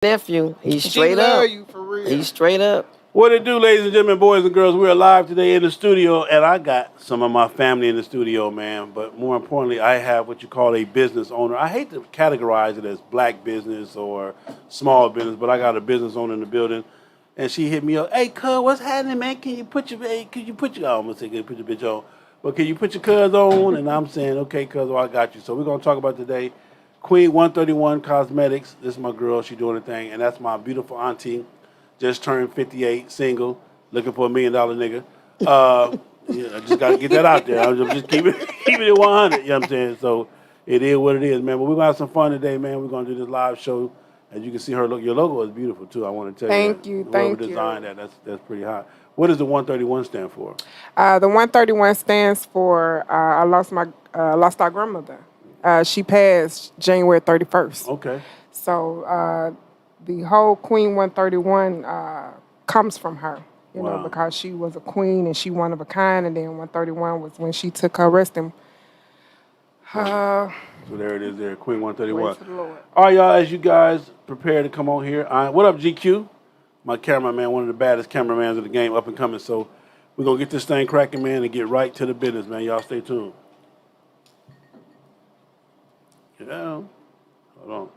nephew. He's She straight love up. you for real. He's straight up. What it do, ladies and gentlemen, boys and girls? We're live today in the studio, and I got some of my family in the studio, man. But more importantly, I have what you call a business owner. I hate to categorize it as black business or small business, but I got a business owner in the building, and she hit me up. Hey, cuz, what's happening, man? Can you put your, I almost said, can you put your bitch on? But can you put your cuz on? And I'm saying, okay, cuz, well, I got you. So we're gonna talk about today, Queen 131 Cosmetics. This is my girl. She doing the thing, and that's my beautiful auntie. Just turned 58, single, looking for $1 million nigga. Yeah, I just got to get that out there. I'm just keeping it 100. You know what I'm saying? So it is what it is, man. But we're going to have some fun today, man. We're going to do this live show. As you can see, her look. Your logo is beautiful, too. I want to tell you. Thank you. Whoever designed that, that's pretty hot. What does the 131 stand for? The 131 stands for I lost our grandmother. She passed January 31st. Okay. So the whole Queen 131 comes from her, you know, Wow. because she was a queen and she one of a kind. And then 131 was when she took her resting. So there it is there, Queen 131. Praise the Lord. All right, y'all, as you guys prepare to come on here. What up, GQ? My cameraman, one of the baddest cameramans of the game, up and coming. So we're going to get this thing cracking, man, and get right to the business, man. Y'all stay tuned. Get down. Hold on.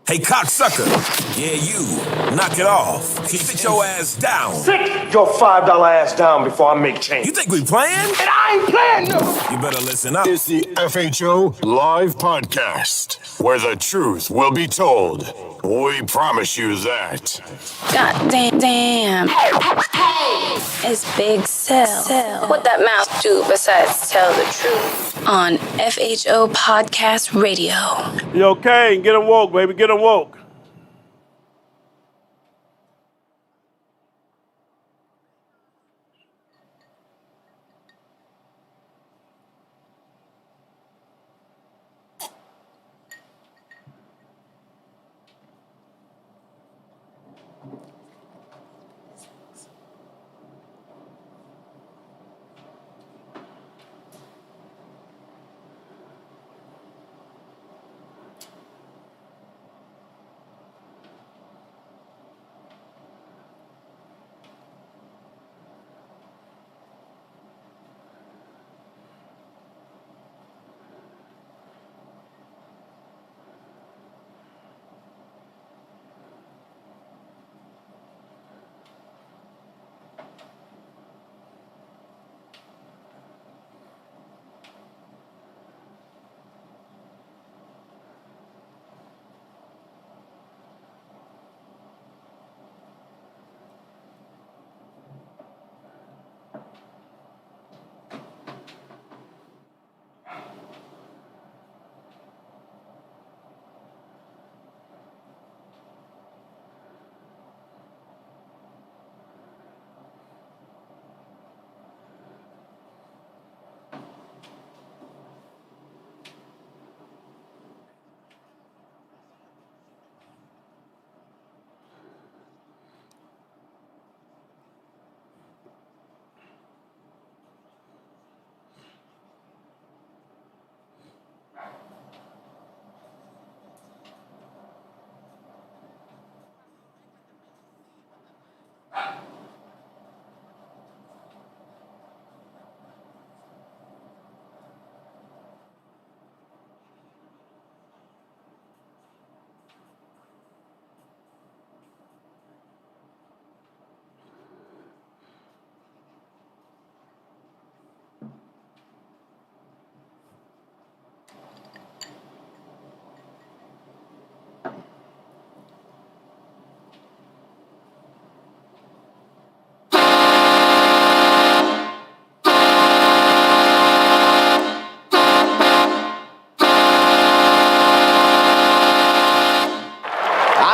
Hey, cocksucker. Yeah, you. Knock it off. Sit your ass down. Sit your $5 ass down before I make change. You think we playing? And I ain't playing, no. You better listen up. It's the FHO Live Podcast, where the truth will be told. We promise you that. God damn. Hey. It's Big Cell. What that mouth do besides tell the truth? On FHO Podcast Radio. Yo, Kane, get them woke, baby. Get them woke.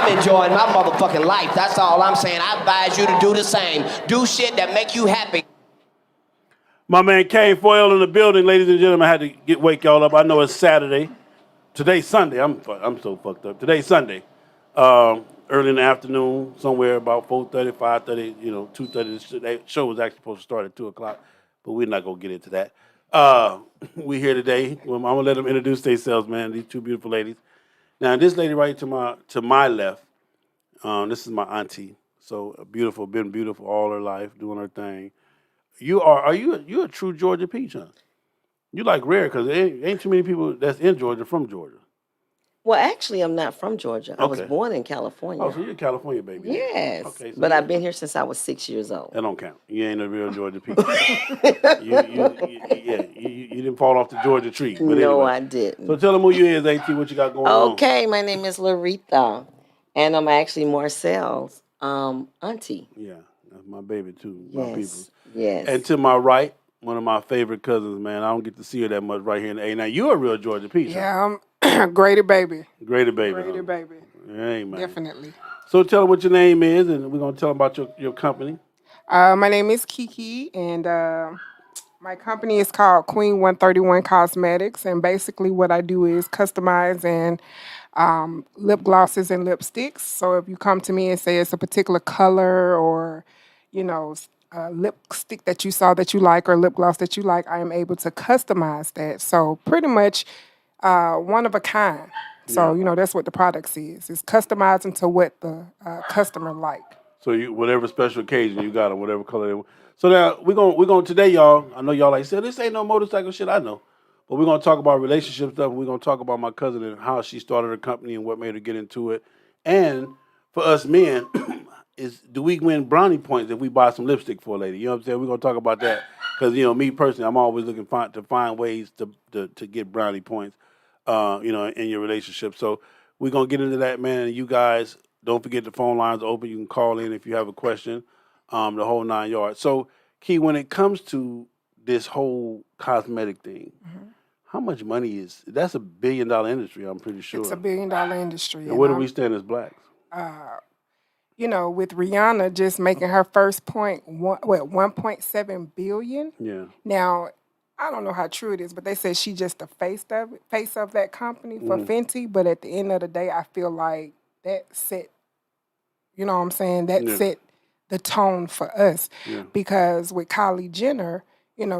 Enjoying my motherfucking life. That's all I'm saying. I advise you to do the same. Do shit that make you happy. My man Kane Foyle in the building, ladies and gentlemen. I had to wake y'all up. I know it's Saturday. today's Sunday. I'm so fucked up. Today's Sunday. Early in the afternoon, somewhere about 4:30, 5:30, 2:30. The show was actually supposed to start at 2 o'clock, but we're not gonna get into that. We here today. Well, I'm gonna let them introduce themselves, man. These two beautiful ladies. Now, this lady right to my left, this is my auntie. So beautiful, been beautiful all her life, doing her thing. Are you a true Georgia peach, huh? You like rare because there ain't too many people that's in Georgia from Georgia. Well, actually, I'm not from Georgia. I was Okay. born in California. Oh, so you're a California baby. Yes. Okay. So but I've been here since I was 6 years old. That don't count. You ain't a real Georgia peach. you didn't fall off the Georgia tree. But No, anyway. I didn't. So tell them who you is, AT, what you got going on. Okay, my name is Laretha, and I'm actually Marcel's auntie. Yeah, that's my baby too, Yes. my people. Yes. And to my right, one of my favorite cousins, man. I don't get to see her that much right here in the A. Now, you're a real Georgia peach. Yeah, I'm Grady baby. Grady baby. Grady baby. Hey, man. Definitely. So tell them what your name is, and we're going to tell them about your company. My name is Kiki, and my company is called Queen 131 Cosmetics. And basically, what I do is customize and lip glosses and lipsticks. So if you come to me and say it's a particular color or, a lipstick that you saw that you like or lip gloss that you like, I am able to customize that. So pretty much one of a kind. So, that's what the products is. It's customizing to what the customer like. So whatever special occasion you got or whatever color they want. So now we're gonna today, y'all. I know y'all like said this ain't no motorcycle shit. I know, but we're gonna talk about relationship stuff. We're gonna talk about my cousin and how she started her company and what made her get into it. And for us men, do we win brownie points if we buy some lipstick for a lady? You know what I'm saying? We're gonna talk about that because me personally, I'm always looking to find ways to get brownie points. In your relationship. So we're gonna get into that, man. And you guys, don't forget the phone lines are open. You can call in if you have a question. The whole 9 yards. So, Key, when it comes to this whole cosmetic thing, how much money that's $1 billion industry? I'm pretty sure It's $1 billion industry. And where do we stand as blacks? With Rihanna just making her first point, 1.7 billion. Yeah. Now, I don't know how true it is, but they said she just the face of that company for Fenty. But at the end of the day, I feel like that set, you know what I'm saying? That set the tone for us. Yeah. Because with Kylie Jenner,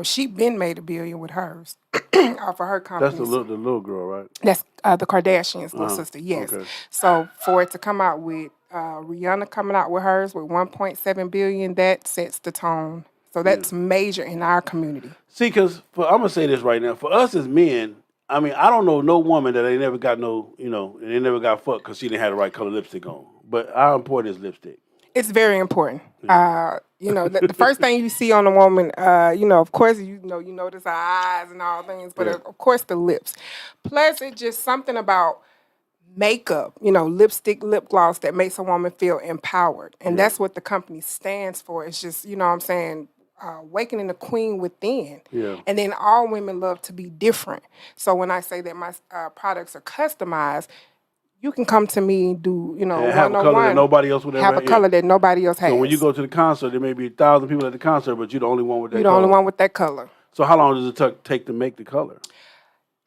she been made $1 billion with hers off of her company. That's the little girl, right? That's the Kardashians' little sister, yes. Okay. So for it to come out with Rihanna coming out with hers with 1.7 billion, that sets the tone. So that's major in our community. See, because I'm going to say this right now. For us as men, I mean, I don't know no woman that ain't never got they never got fucked because she didn't have the right color lipstick on. But how important is lipstick? It's very important. The first thing you see on a woman, of course, you notice her eyes and all things, but of course the lips. Plus, it's just something about makeup, lipstick, lip gloss that makes a woman feel empowered. And that's what the company stands for. It's just, awakening the queen within. Yeah. And then all women love to be different. So when I say that my products are customized, you can come to me and do, and have a color that nobody else would ever have a color that nobody else has. So when you go to the concert, there may be 1,000 people at the concert, but you're the only one with that color. You're the only one with that color. So how long does it take to make the color?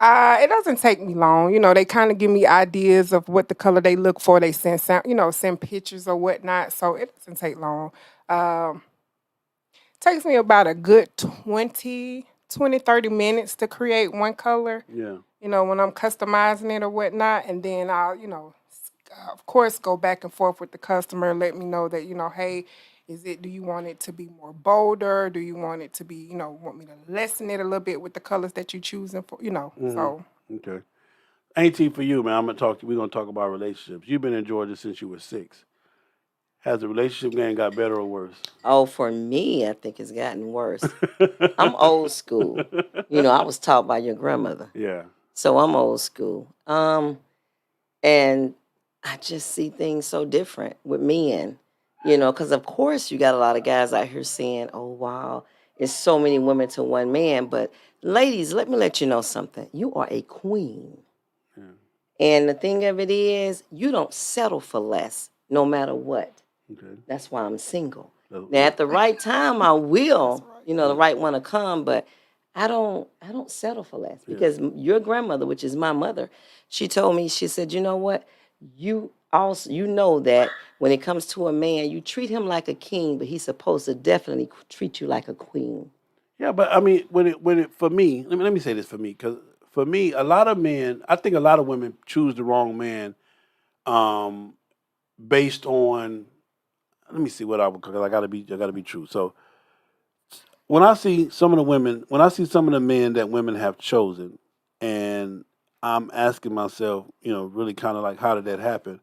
It doesn't take me long. They kind of give me ideas of what the color they look for. They send pictures or whatnot. So it doesn't take long. Takes me about a good 20, 30 minutes to create one color. Yeah. When I'm customizing it or whatnot. And then I'll, of course, go back and forth with the customer, let me know that, hey, do you want it to be more bolder? Do you want it to be, want me to lessen it a little bit with the colors that you're choosing for, so. Okay. Auntie, for you, man, we're going to talk about relationships. You've been in Georgia since you were 6. Has the relationship game got better or worse? Oh, for me, I think it's gotten worse. I'm old school. I was taught by your grandmother. Yeah. So I'm old school. And I just see things so different with men, because of course you got a lot of guys out here saying, oh, wow, it's so many women to one man. But ladies, let me let you know something. You are a queen. Yeah. And the thing of it is, you don't settle for less, no matter what. Okay. That's why I'm single. Now, at the right time, I will, the right one to come. But I don't settle for less because your grandmother, which is my mother, she told me, she said, you know what? You know that when it comes to a man, you treat him like a king, but he's supposed to definitely treat you like a queen. Yeah, but I mean, when it for me, let me say this for me, because for me, a lot of men, I think a lot of women choose the wrong man, um, based on. Let me see what I would, because I gotta be true. So when I see some of the women, when I see some of the men that women have chosen, and I'm asking myself, really kind of like, how did that happen?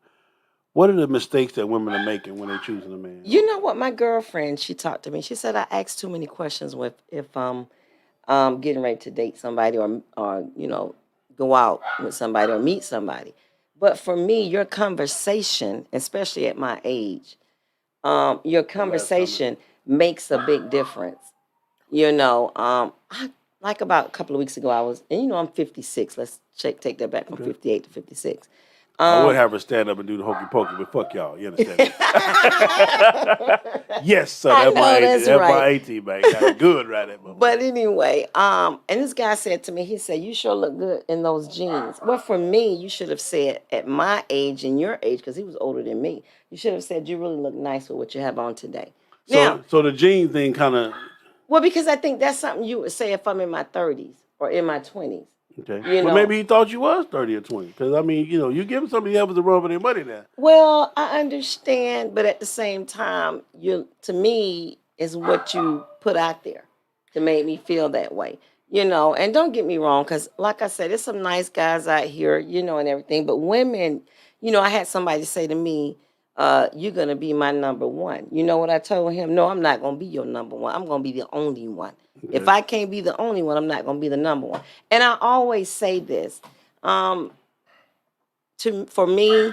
What are the mistakes that women are making when they're choosing a man? You know what? My girlfriend, she talked to me. She said I asked too many questions with if getting ready to date somebody or go out with somebody or meet somebody. But for me, your conversation, especially at my age, your The last comment. conversation makes a big difference. I like about a couple of weeks ago, I was, and I'm 56. Let's take that back from Okay. 58 to 56. I would Um, have her stand up and do the hokey pokey, but fuck y'all. You understand me? Yes, sir. I That's my know 18. that's That's my right. 18, man. Got it good right there, But anyway, and this guy said to me, he said, "You sure look good in those jeans." Well, for me, you should have said at my age and your age, because he was older than me. You should have said you really look nice with what you have on today. Now, So the gene thing kind of well, because I think that's something you would say if I'm in my 30s or in my 20s. okay. You Well, know. maybe he thought you was 30 or 20. Because I mean, you giving somebody else a run for their money now. Well, I understand, but at the same time, to me is what you put out there to make me feel that way. And don't get me wrong, because like I said, there's some nice guys out here, and everything. But women, I had somebody say to me, you're gonna be my number one. You know what I told him? No, I'm not gonna be your number one. I'm gonna be the only one. If Okay. I can't be the only one, I'm not gonna be the number one. And I always say this. Um, for me,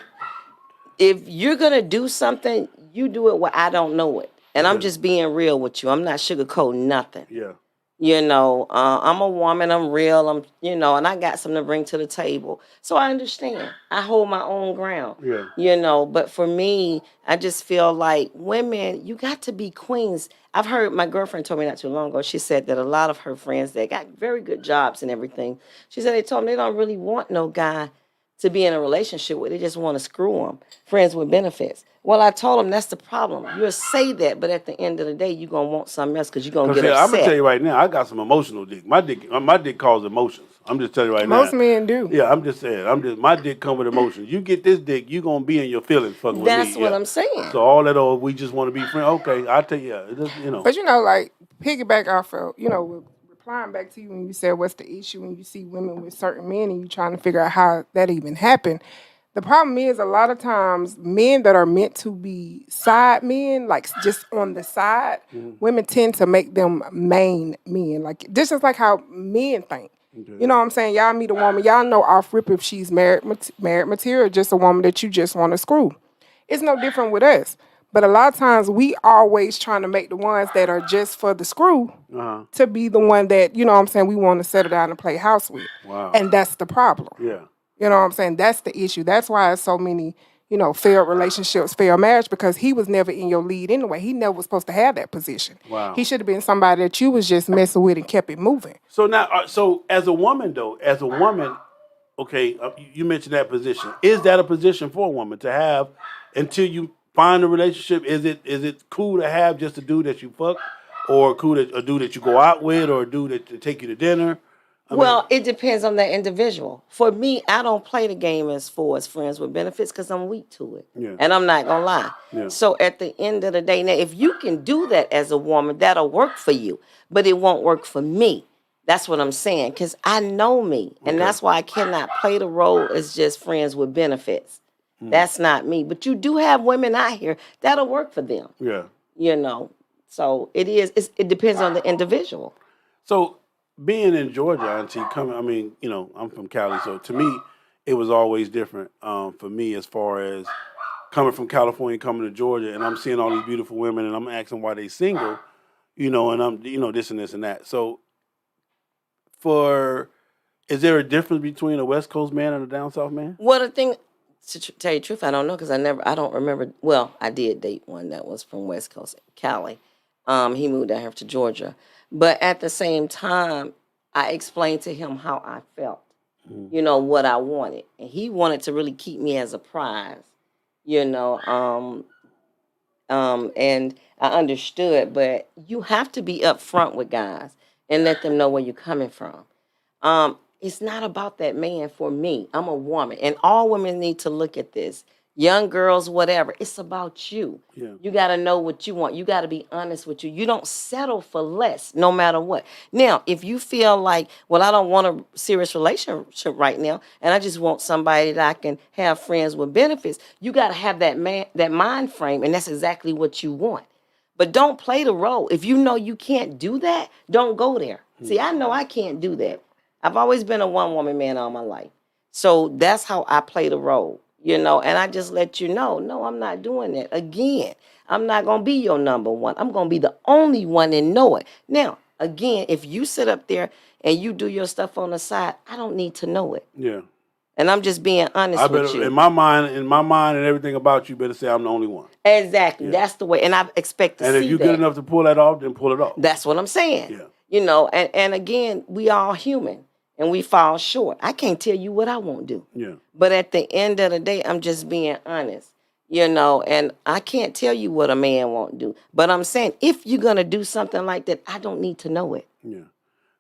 if you're gonna do something, you do it where I don't know it. And I'm Okay. just being real with you. I'm not sugarcoating nothing. Yeah. I'm a woman, I'm real, and I got something to bring to the table. So I understand. I hold my own ground. Yeah. But for me, I just feel like women, you got to be queens. I've heard my girlfriend told me not too long ago, she said that a lot of her friends that got very good jobs and everything, she said they told them they don't really want no guy to be in a relationship with. They just want to screw them. Friends with benefits. Well, I told them that's the problem. You'll say that, but at the end of the day, you're going to want something else because you're going to Because get I'm gonna tell upset. you right now, I got some emotional dick. My dick calls emotions. I'm just telling you right Most now. men do. Yeah, I'm just saying. My dick come with emotions. You get this dick, you gonna be in your feelings fucking with me. That's what Yeah. I'm saying. So all that, we just want to be friends. Okay, I tell you, it just. But like piggyback off of, replying back to you when you said what's the issue when you see women with certain men and you trying to figure out how that even happened. The problem is a lot of times men that are meant to be side men, like just on the side, women tend to make them main men. Like this is like how men think. Okay. You know what I'm saying? Y'all meet a woman, y'all know off rip if she's married material, just a woman that you just want to screw. It's no different with us. But a lot of times we always trying to make the ones that are just for the screw to be the one that, you know what I'm saying, we want to settle down and play house with. Wow. And that's the problem. Yeah. You know what I'm saying? That's the issue. That's why it's so many, failed relationships, failed marriage, because he was never in your lead anyway. He never was supposed to have that position. Wow. He should have been somebody that you was just messing with and kept it moving. So now, so as a woman, okay, you mentioned that position. Is that a position for a woman to have until you find a relationship? Is it cool to have just a dude that you fuck, or a dude that you go out with, or a dude that to take you to dinner? Well, it depends on that individual. For me, I don't play the game as far as friends with benefits because I'm weak to it. Yeah. And I'm not going to lie. Yeah. So at the end of the day, now, if you can do that as a woman, that'll work for you. But it won't work for me. That's what I'm saying. Because I know me. And that's why I cannot play the role as just friends with benefits. That's not me. But you do have women out here that'll work for them. Yeah. So it depends on the individual. So being in Georgia, Auntie, I'm from Cali, so to me, it was always different for me as far as coming from California, coming to Georgia, and I'm seeing all these beautiful women, and I'm asking why they single, and I'm, this and this and that. So is there a difference between a West Coast man and a down South man? Well, the thing, to tell you the truth, I don't know because I don't remember. Well, I did date one that was from West Coast, Cali. He moved down here to Georgia. But at the same time, I explained to him how I felt, what I wanted. And he wanted to really keep me as a prize, you know. And I understood, but you have to be upfront with guys and let them know where you're coming from. It's not about that man for me. I'm a woman, and all women need to look at this. Young girls, whatever. It's about you. Yeah. You got to know what you want. You got to be honest with you. You don't settle for less, no matter what. Now, if you feel like, well, I don't want a serious relationship right now, and I just want somebody that I can have friends with benefits, you got to have that mind frame, and that's exactly what you want. But don't play the role. If you know you can't do that, don't go there. See, I know I can't do that. I've always been a one-woman man all my life. So that's how I play the role, and I just let you know, no, I'm not doing that. Again, I'm not going to be your number one. I'm going to be the only one and know it. Now, again, if you sit up there and you do your stuff on the side, I don't need to know it. Yeah. And I'm just being honest with you. In my mind and everything about you, better say I'm the only one. Exactly. Yeah. That's the way. And I expect to see that. And if you're good enough to pull that off, then pull it off. That's what I'm saying. Yeah. And again, we all human. And we fall short. I can't tell you what I won't do. Yeah. But at the end of the day, I'm just being honest, and I can't tell you what a man won't do. But I'm saying, if you're going to do something like that, I don't need to know it. Yeah.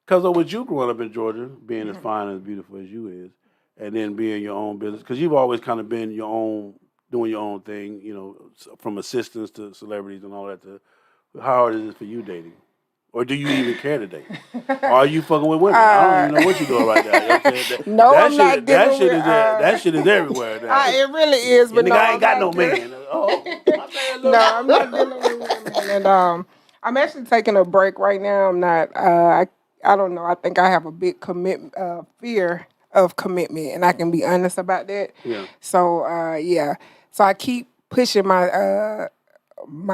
Because with you growing up in Georgia, being as fine and as beautiful as you is, and then being your own business, because you've always kind of been your own, doing your own thing, from assistants to celebrities and all that. How hard is it for you dating? Or do you even care to date? Or are you fucking with women? I don't even know what you're doing right now. I'm not dealing with that shit is everywhere. It really is, but I ain't got no man. I'm not dealing with women. And I'm actually taking a break right now. I'm not. I don't know. I think I have a big fear of commitment, and I can be honest about that. Yeah. So So I keep pushing my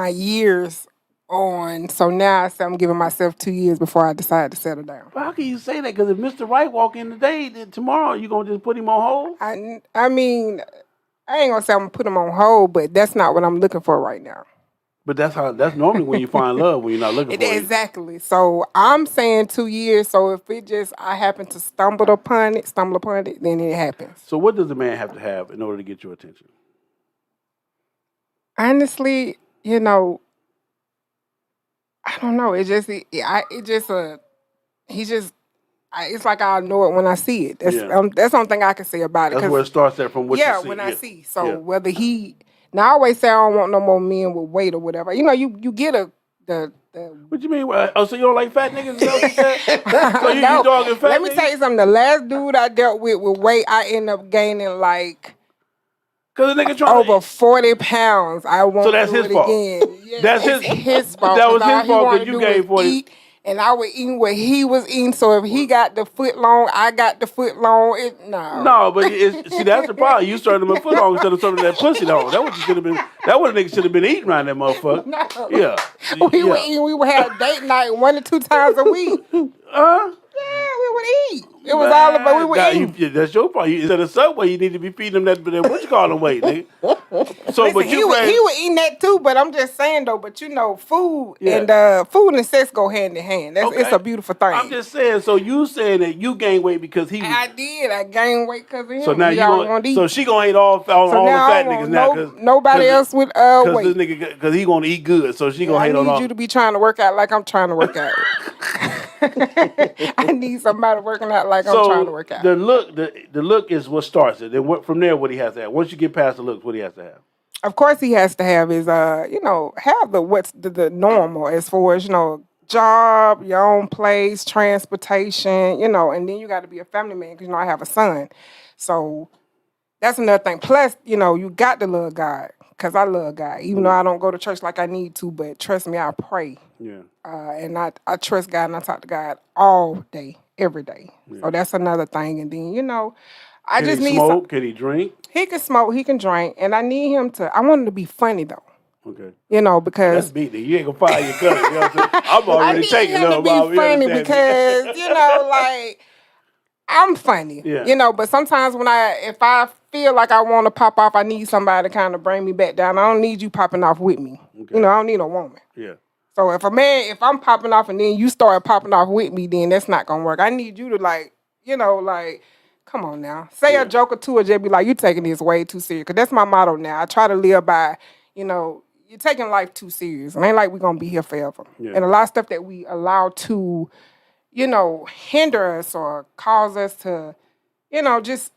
years on. So now I say I'm giving myself 2 years before I decide to settle down. But how can you say that? Because if Mr. Right walk in today, then tomorrow you gonna just put him on hold? I mean, I ain't gonna say I'm gonna put him on hold, but that's not what I'm looking for right now. But that's normally when you find love, when you're not looking for it. Exactly. So I'm saying 2 years. So if I happen to stumble upon it, then it happens. So what does a man have to have in order to get your attention? Honestly, I don't know. It's like I know it when I see it. That's the only thing I can say about it. That's where it starts at from what you see. When I see. So whether now I always say I don't want no more men with weight or whatever. You get the. What you mean? So you don't like fat niggas? Is that what you said? So you dogging fat Let me niggas? tell you something. The last dude I dealt with weight, I ended up gaining like. Cause the nigga trying over 40 pounds. I won't. So that's do his it fault. Again. Yeah, that's his fault. That was his fault because you gave 40. And I was eating what he was eating. So if he got the foot long, I got the foot long. No, but see that's the problem. You started him a foot long instead of something that pussy long. That what you should have been. That what a nigga should have been eating around that motherfucker. No. Yeah. We were eating. We would have date night 1 to 2 times a week. Yeah, we would eat. It was all about we would eat. That's your fault. Instead of Subway, you need to be feeding them that what you call them weight, nigga. So, listen, but he was eating that too. But I'm just saying though. But food and sex go hand in hand. It's a beautiful thing. I'm just saying. So you saying that you gained weight because he? I did. I gained weight because of him. So now you gonna eat. So she gonna eat all the fat niggas now. Nobody else with weight. Because he gonna eat good. So she gonna hate on all. I need you to be trying to work out like I'm trying to work out. I need somebody working out like I'm trying to work out. The look is what starts it. Then from there, what he has to have. Once you get past the looks, what he has to have. Of course, he has to have is have the normal as far as job, your own place, transportation, and then you got to be a family man because I have a son, so that's another thing. Plus, you got to love God because I love God, even though I don't go to church like I need to. But trust me, I pray. Yeah. And I trust God and I talk to God all day, every day. Yeah. So that's another thing. And then, I can just he need smoke? Can he drink? He can smoke, he can drink. And I need him I want him to be funny though. Okay. Because that's beating. You ain't gonna fire your cousin. You know what I'm saying? I'm already taking him to be funny because, I'm funny. Yeah. But sometimes if I feel like I want to pop off, I need somebody to kind of bring me back down. I don't need you popping off with me. Okay. I don't need a woman. Yeah. So if I'm popping off and then you start popping off with me, then that's not gonna work. I need you to come on now. Say a joke or two or just be like, you taking this way too serious. Cause that's my motto now. I try to live by, you're taking life too serious. It ain't like we're gonna be here forever. Yeah. And a lot of stuff that we allow to, hinder us or cause us to, just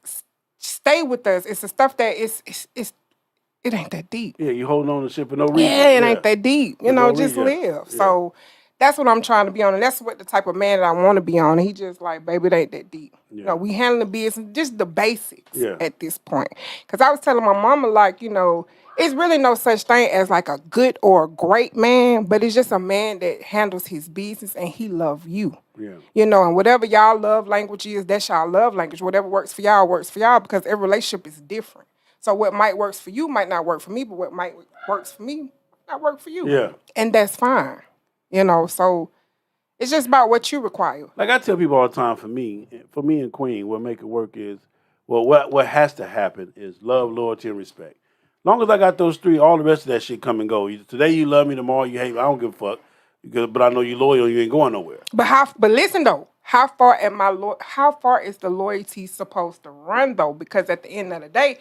stay with us. It's the stuff that it ain't that deep. Yeah, you holding on to shit for no reason. Yeah, it ain't that deep. Just live. Yeah. So that's what I'm trying to be on. And that's what the type of man that I want to be on. And he just like, baby, it ain't that deep. Yeah. We handling the business, just the basics Yeah. at this point. Because I was telling my mama, like, it's really no such thing as like a good or a great man, but it's just a man that handles his business and he love you. Yeah. And whatever y'all love language is, that's y'all love language. Whatever works for y'all because every relationship is different. So what might works for you might not work for me, but what might works for me might not work for you. Yeah. And that's fine. So it's just about what you require. Like I tell people all the time, for me and Queen, what make it work is, what has to happen is love, loyalty, and respect. Long as I got those three, all the rest of that shit come and go. Today you love me, tomorrow you hate me. I don't give a fuck. But I know you loyal, you ain't going nowhere. But listen though, how far is the loyalty supposed to run though? Because at the end of the day,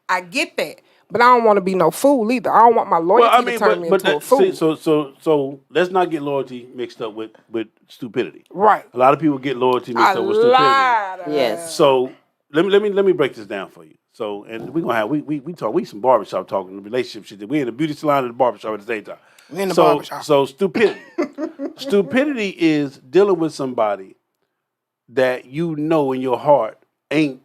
I get that, but I don't want to be no fool either. I don't want my loyalty to turn me into a fool. So let's not get loyalty mixed up with stupidity. Right. A lot of people get loyalty mixed up with stupidity. Yes. So let me break this down for you. So and we're gonna have we some barbershop talking, the relationship shit. We in the beauty salon and the barbershop at the same time. In the barbershop. So stupidity. Stupidity is dealing with somebody that you know in your heart ain't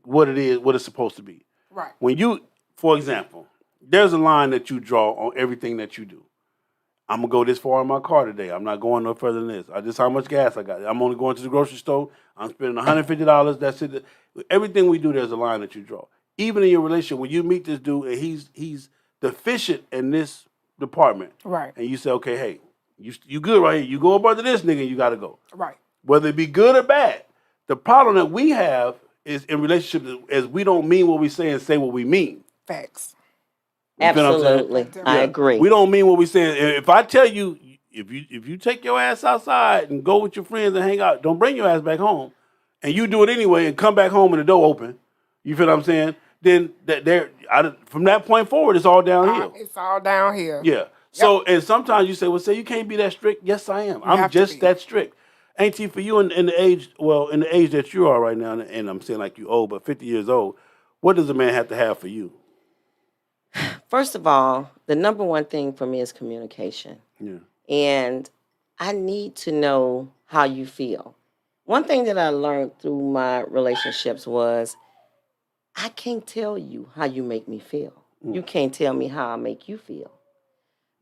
what it is, what it's supposed to be. Right. When you, for example, there's a line that you draw on everything that you do. I'm gonna go this far in my car today. I'm not going no further than this. This is how much gas I got. I'm only going to the grocery store. I'm spending $150. That's it. Everything we do, there's a line that you draw. Even in your relationship, when you meet this dude and he's deficient in this department, right? And you say, okay, hey, you good right here. You go up under this nigga, you got to go. Right. Whether it be good or bad. The problem that we have is in relationships is we don't mean what we say and say what we mean. Facts. Absolutely. I agree. We don't mean what we say. If I tell you, if you take your ass outside and go with your friends and hang out, don't bring your ass back home, and you do it anyway and come back home and the door open, you feel what I'm saying? Then from that point forward, it's all downhill. It's all downhill. Yeah. So, and sometimes you say, well, say you can't be that strict. Yes, I am. I'm just that strict. Ain't you, for you in the age that you are right now, and I'm saying like you old, but 50 years old, what does a man have to have for you? First of all, the number one thing for me is communication. Yeah. And I need to know how you feel. One thing that I learned through my relationships was I can't tell you how you make me feel. You can't tell me how I make you feel.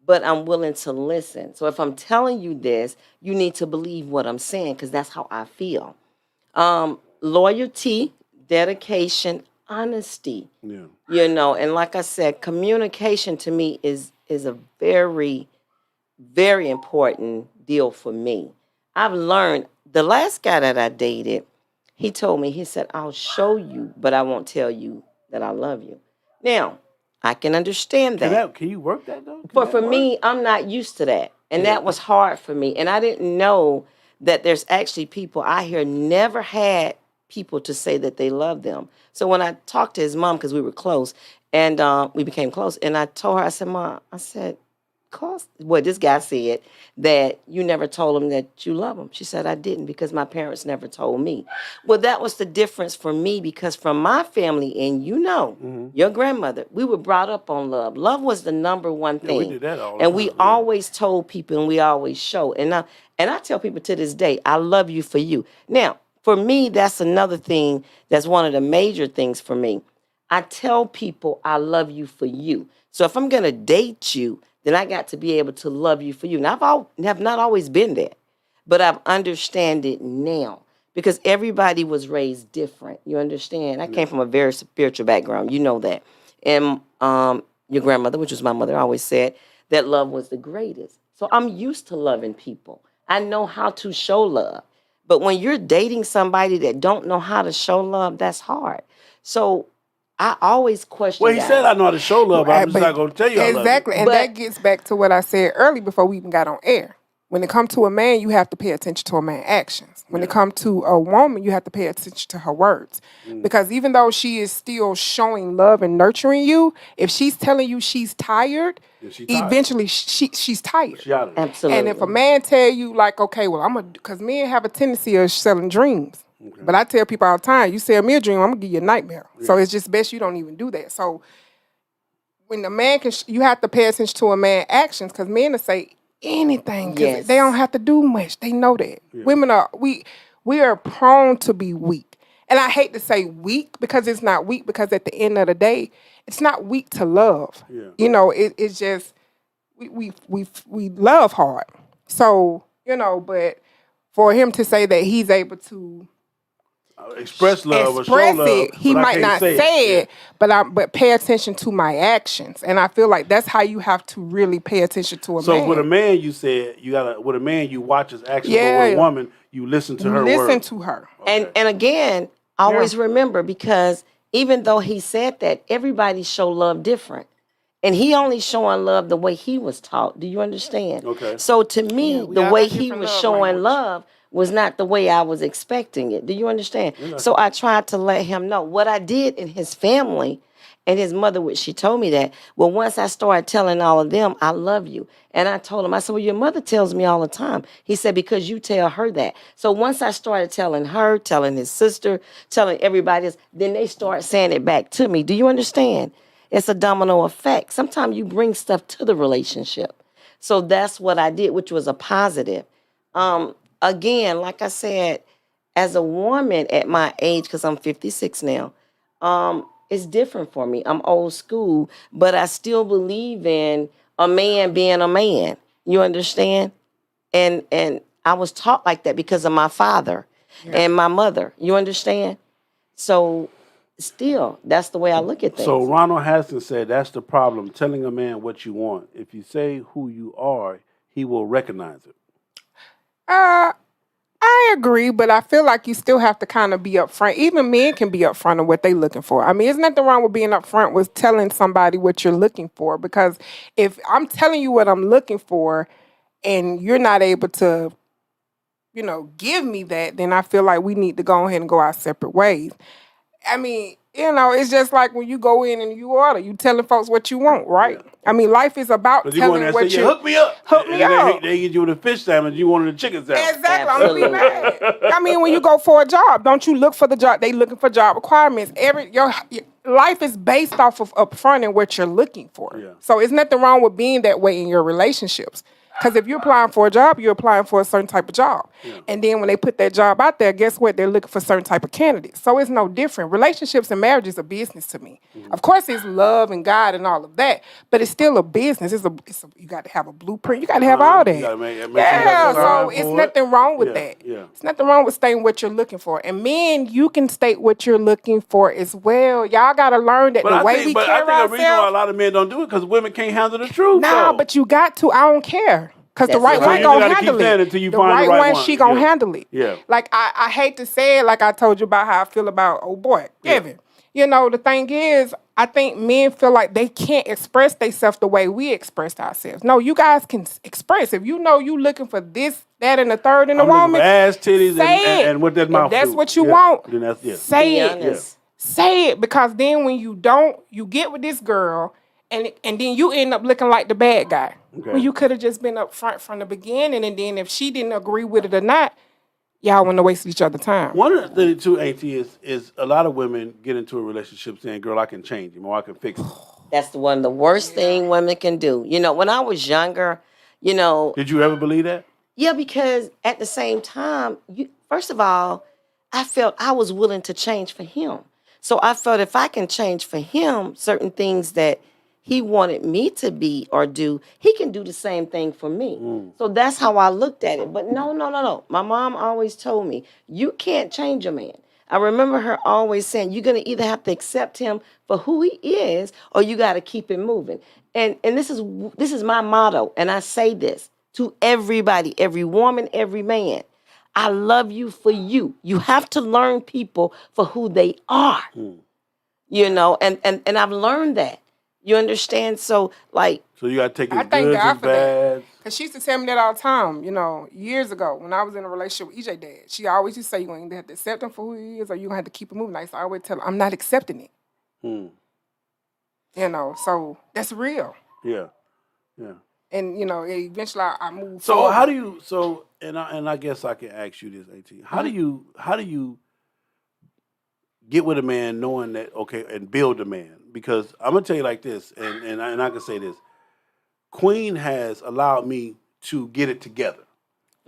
But I'm willing to listen. So if I'm telling you this, you need to believe what I'm saying because that's how I feel. Loyalty, dedication, honesty. Yeah. And like I said, communication to me is a very, very important deal for me. I've learned, the last guy that I dated, he told me, he said, I'll show you, but I won't tell you that I love you. Now, I can understand that. Can you work that though? But for me, I'm not used to that. And that was hard for me. And I didn't know that there's actually people out here never had people to say that they love them. So when I talked to his mom, because we were close, and we became close, and I told her, I said, Mom, this guy said that you never told him that you love him. She said, I didn't because my parents never told me. Well, that was the difference for me because from my family, and your grandmother, we were brought up on love. Love was the number one thing. We did that all the and time, we always told people and we always showed. And I tell people to this day, I love you for you. Now, for me, that's another thing that's one of the major things for me. I tell people I love you for you. So if I'm going to date you, then I got to be able to love you for you. Now, I have not always been there, but I've understand it now because everybody was raised different. You understand? I came from a very spiritual background. You know that. And your grandmother, which was my mother, always said that love was the greatest. So I'm used to loving people. I know how to show love. But when you're dating somebody that don't know how to show love, that's hard. So I always question Well, he guys. said I know how to show love, but I'm just But- not going to tell you I love you. Exactly, and But- that gets back to what I said earlier before we even got on air. When it comes to a man, you have to pay attention to a man's actions. When it comes to a woman, you have to pay attention to her words. Because even though she is still showing love and nurturing you, if she's telling you she's tired, she tired. eventually she's tired. She out of there. Absolutely. And if a man tell you like, okay, well, because men have a tendency of selling dreams. But I tell people all the time, you sell me a dream, I'm gonna give you a nightmare. So it's just best you don't even do that. So when a man you have to pay attention to a man's actions, because men will say anything because Yes. they don't have to do much. They know that. Women we are prone to be weak. And I hate to say weak because it's not weak, because at the end of the day, it's not weak to love. Yeah. You know, it's just we love hard. So, you know, but for him to say that he's able to Express love or show express love, it, he but I might can't not say it, but pay attention to my actions. And I feel like that's how you have to really pay attention to a man. So with a man, you said with a man you watch his actions, but Yeah. with a woman you listen to her Listen words. to her. And again, always remember, because even though he said that, everybody show love different. And he only showing love the way he was taught. Do you understand? Okay. So to me, we the all way got he different was love showing language. love was not the way I was expecting it. Do you understand? So I tried to let him know what I did in his family and his mother, which she told me that. Well, once I started telling all of them, I love you. And I told him, I said, well, your mother tells me all the time. He said, because you tell her that. So once I started telling her, telling his sister, telling everybody else, then they start saying it back to me. Do you understand? It's a domino effect. Sometimes you bring stuff to the relationship. So that's what I did, which was a positive. Again, like I said, as a woman at my age, because I'm 56 now, it's different for me. I'm old school, but I still believe in a man being a man. You understand? And I was taught like that because of my father and my mother. You understand? So still, that's the way I look at things. So Ronald Hassan said that's the problem, telling a man what you want. If you say who you are, he will recognize it. I agree, but I feel like you still have to kind of be upfront. Even men can be upfront of what they're looking for. I mean, there's nothing wrong with being upfront with telling somebody what you're looking for, because if I'm telling you what I'm looking for and you're not able to, you know, give me that, then I feel like we need to go ahead and go our separate ways. I mean, you know, it's just like when you go in and you order, you telling folks what you want, right? Yeah. I mean, life is about Because you go in telling there and what say, you hook me up. Hook me and then up. They get you with a fish sandwich, you wanted a chicken sandwich. Exactly. I'm gonna be Absolutely. mad. I mean, when you go for a job, don't you look for the job? They looking for job requirements. Your life is based off of upfront and what you're looking for. Yeah. So it's nothing wrong with being that way in your relationships. Because if you're applying for a job, you're applying for a certain type of job. Yeah. And then when they put that job out there, guess what? They're looking for certain type of candidates. So it's no different. Relationships and marriage is a business to me. Of course, it's love and God and all of that, but it's still a business. You got to have a blueprint. You got to have all that. You gotta make sure you Yeah, have a so sign it's for it. nothing wrong with Yeah, that. yeah. It's nothing wrong with stating what you're looking for. And men, you can state what you're looking for as well. Y'all got to learn that But the I way think, we but I carry think the reason why a ourselves. lot of men don't do it because women can't handle the truth. Nah, though. but you got to. I don't care. Because the That's right right. one You gonna gotta keep handle saying it. it till you The find the right right one, one. she gonna Yeah. handle it. Yeah. Like I hate to say it, like I told you about how I feel about old boy, Kevin. You know, the thing is, I think men feel like they can't express themselves the way we express ourselves. No, you guys can express. If you know you looking for this, that, and the third in a I'm looking woman, for ass, titties, say it. and what that mouth If that's do. what you Yeah. want, Then that's say Be it. honest. Say it, because then when you don't, you get with this girl, and then you end up looking like the bad guy. Okay. When you could have just been up front from the beginning, and then if she didn't agree with it or not, y'all wouldn't have wasted each other's time. One of the things too, AT, is a lot of women get into a relationship saying, "Girl, I can change him or I can fix him." That's the one of the worst thing women can do. You know, when I was younger, you know, Did you ever believe that? yeah, because at the same time, first of all, I felt I was willing to change for him. So I felt if I can change for him certain things that he wanted me to be or do, he can do the same thing for me. So that's how I looked at it. But no. My mom always told me, you can't change a man. I remember her always saying, you're going to either have to accept him for who he is or you got to keep it moving. And this is my motto. And I say this to everybody, every woman, every man. I love you for you. You have to learn people for who they are. You you know, and I've learned that. You understand? So like, So you got to take his I thank goods God and for that. bads. Because she used to tell me that all the time, you know, years ago when I was in a relationship with EJ dad. She always used to say, you're going to have to accept him for who he is or you're going to have to keep it moving. I used to always tell her, I'm not accepting it. Hmm. You know, so that's real. Yeah. Yeah. And, you know, eventually I moved So forward. how do you? So and I guess I can ask you this, At. How do you get with a man knowing that okay and build a man? Because I'm gonna tell you like this, and I can say this. Queen has allowed me to get it together.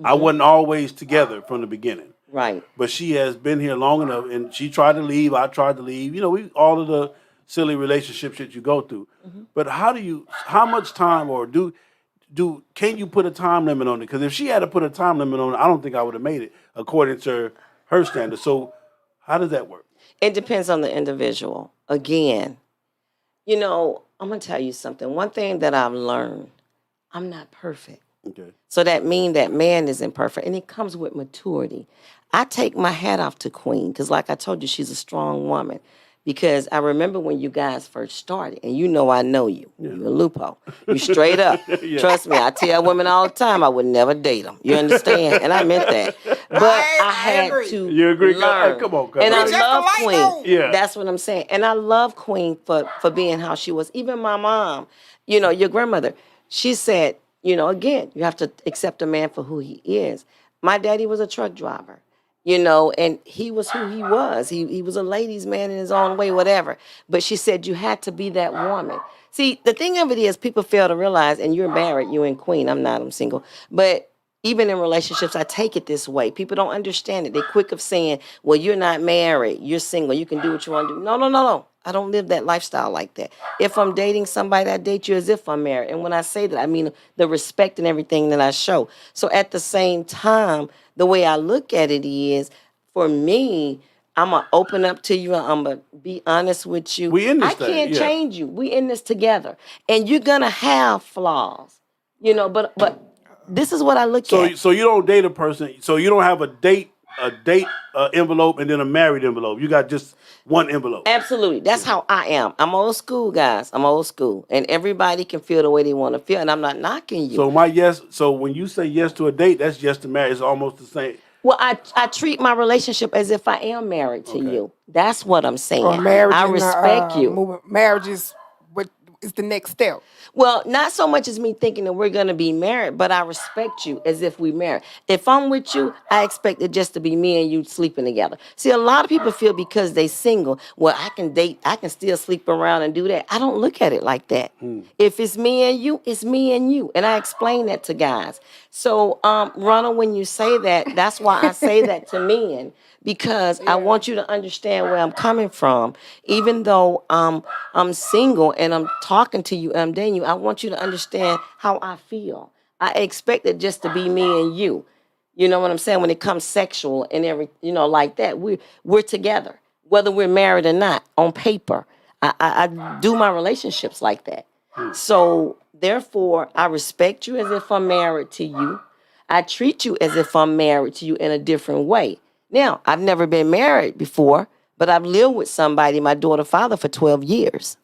I wasn't always together from the beginning. right. But she has been here long enough, and she tried to leave. I tried to leave. You know, we all of the silly relationships that you go through. But how much time, or can you put a time limit on it? Because if she had to put a time limit on it, I don't think I would have made it according to her standards. So, how does that work? It depends on the individual. Again, you know, I'm gonna tell you something. One thing that I've learned, I'm not perfect. Okay. So that means that man isn't perfect, and it comes with maturity. I take my hat off to Queen because, like I told you, she's a strong woman. Because I remember when you guys first started, and you know I know you. You're a Lupo. You straight up. Yeah. Trust me, I tell women all the time I would never date them. You understand? And I meant that. But I had agree. to You agree? learn. Hey, come on, And I Just love alike, Queen. though. Yeah. That's what I'm saying. And I love Queen for being how she was. Even my mom, you know, your grandmother, she said, you know, again, you have to accept a man for who he is. My daddy was a truck driver, you know, and he was who he was. He was a ladies' man in his own way, whatever. But she said you had to be that woman. See, the thing of it is, people fail to realize, and you're married, you and Queen, I'm not, I'm single, but even in relationships, I take it this way. People don't understand it. They're quick of saying, well, you're not married, you're single, you can do what you want to do. No, no, no, no. I don't live that lifestyle like that. If I'm dating somebody, I date you as if I'm married. And when I say that, I mean the respect and everything that I show. So at the same time, the way I look at it is, for me, I'm going to open up to you. I'm going to be honest with you. We in this I thing, can't yeah. change you. We in this together. And you're going to have flaws, you know, but this is what I look at. So you don't date a person. So you don't have a date envelope and then a married envelope. You got just one envelope. Absolutely. That's how I am. I'm old school, guys. I'm old school. And everybody can feel the way they want to feel. And I'm not knocking you. So when you say yes to a date, that's yes to marriage. It's almost the same. Well, I treat my relationship as if I am married to you. That's what I'm saying. Or marriage I and, respect you. movement. Marriage is what is the next step. Well, not so much as me thinking that we're going to be married, but I respect you as if we married. If I'm with you, I expect it just to be me and you sleeping together. See, a lot of people feel because they single, well, I can date, I can still sleep around and do that. I don't look at it like that. If it's me and you, it's me and you. And I explain that to guys. So, Ronald, when you say that, that's why I say that to men. Because I want you to understand where I'm coming from. Even though I'm single and I'm talking to you and I'm dating you, I want you to understand how I feel. I expect it just to be me and you. You know what I'm saying? When it comes sexual and every, you know, like that, we're together, whether we're married or not. On paper, I do my relationships like that. So therefore, I respect you as if I'm married to you. I treat you as if I'm married to you in a different way. Now, I've never been married before, but I've lived with somebody, my daughter's father, for 12 years.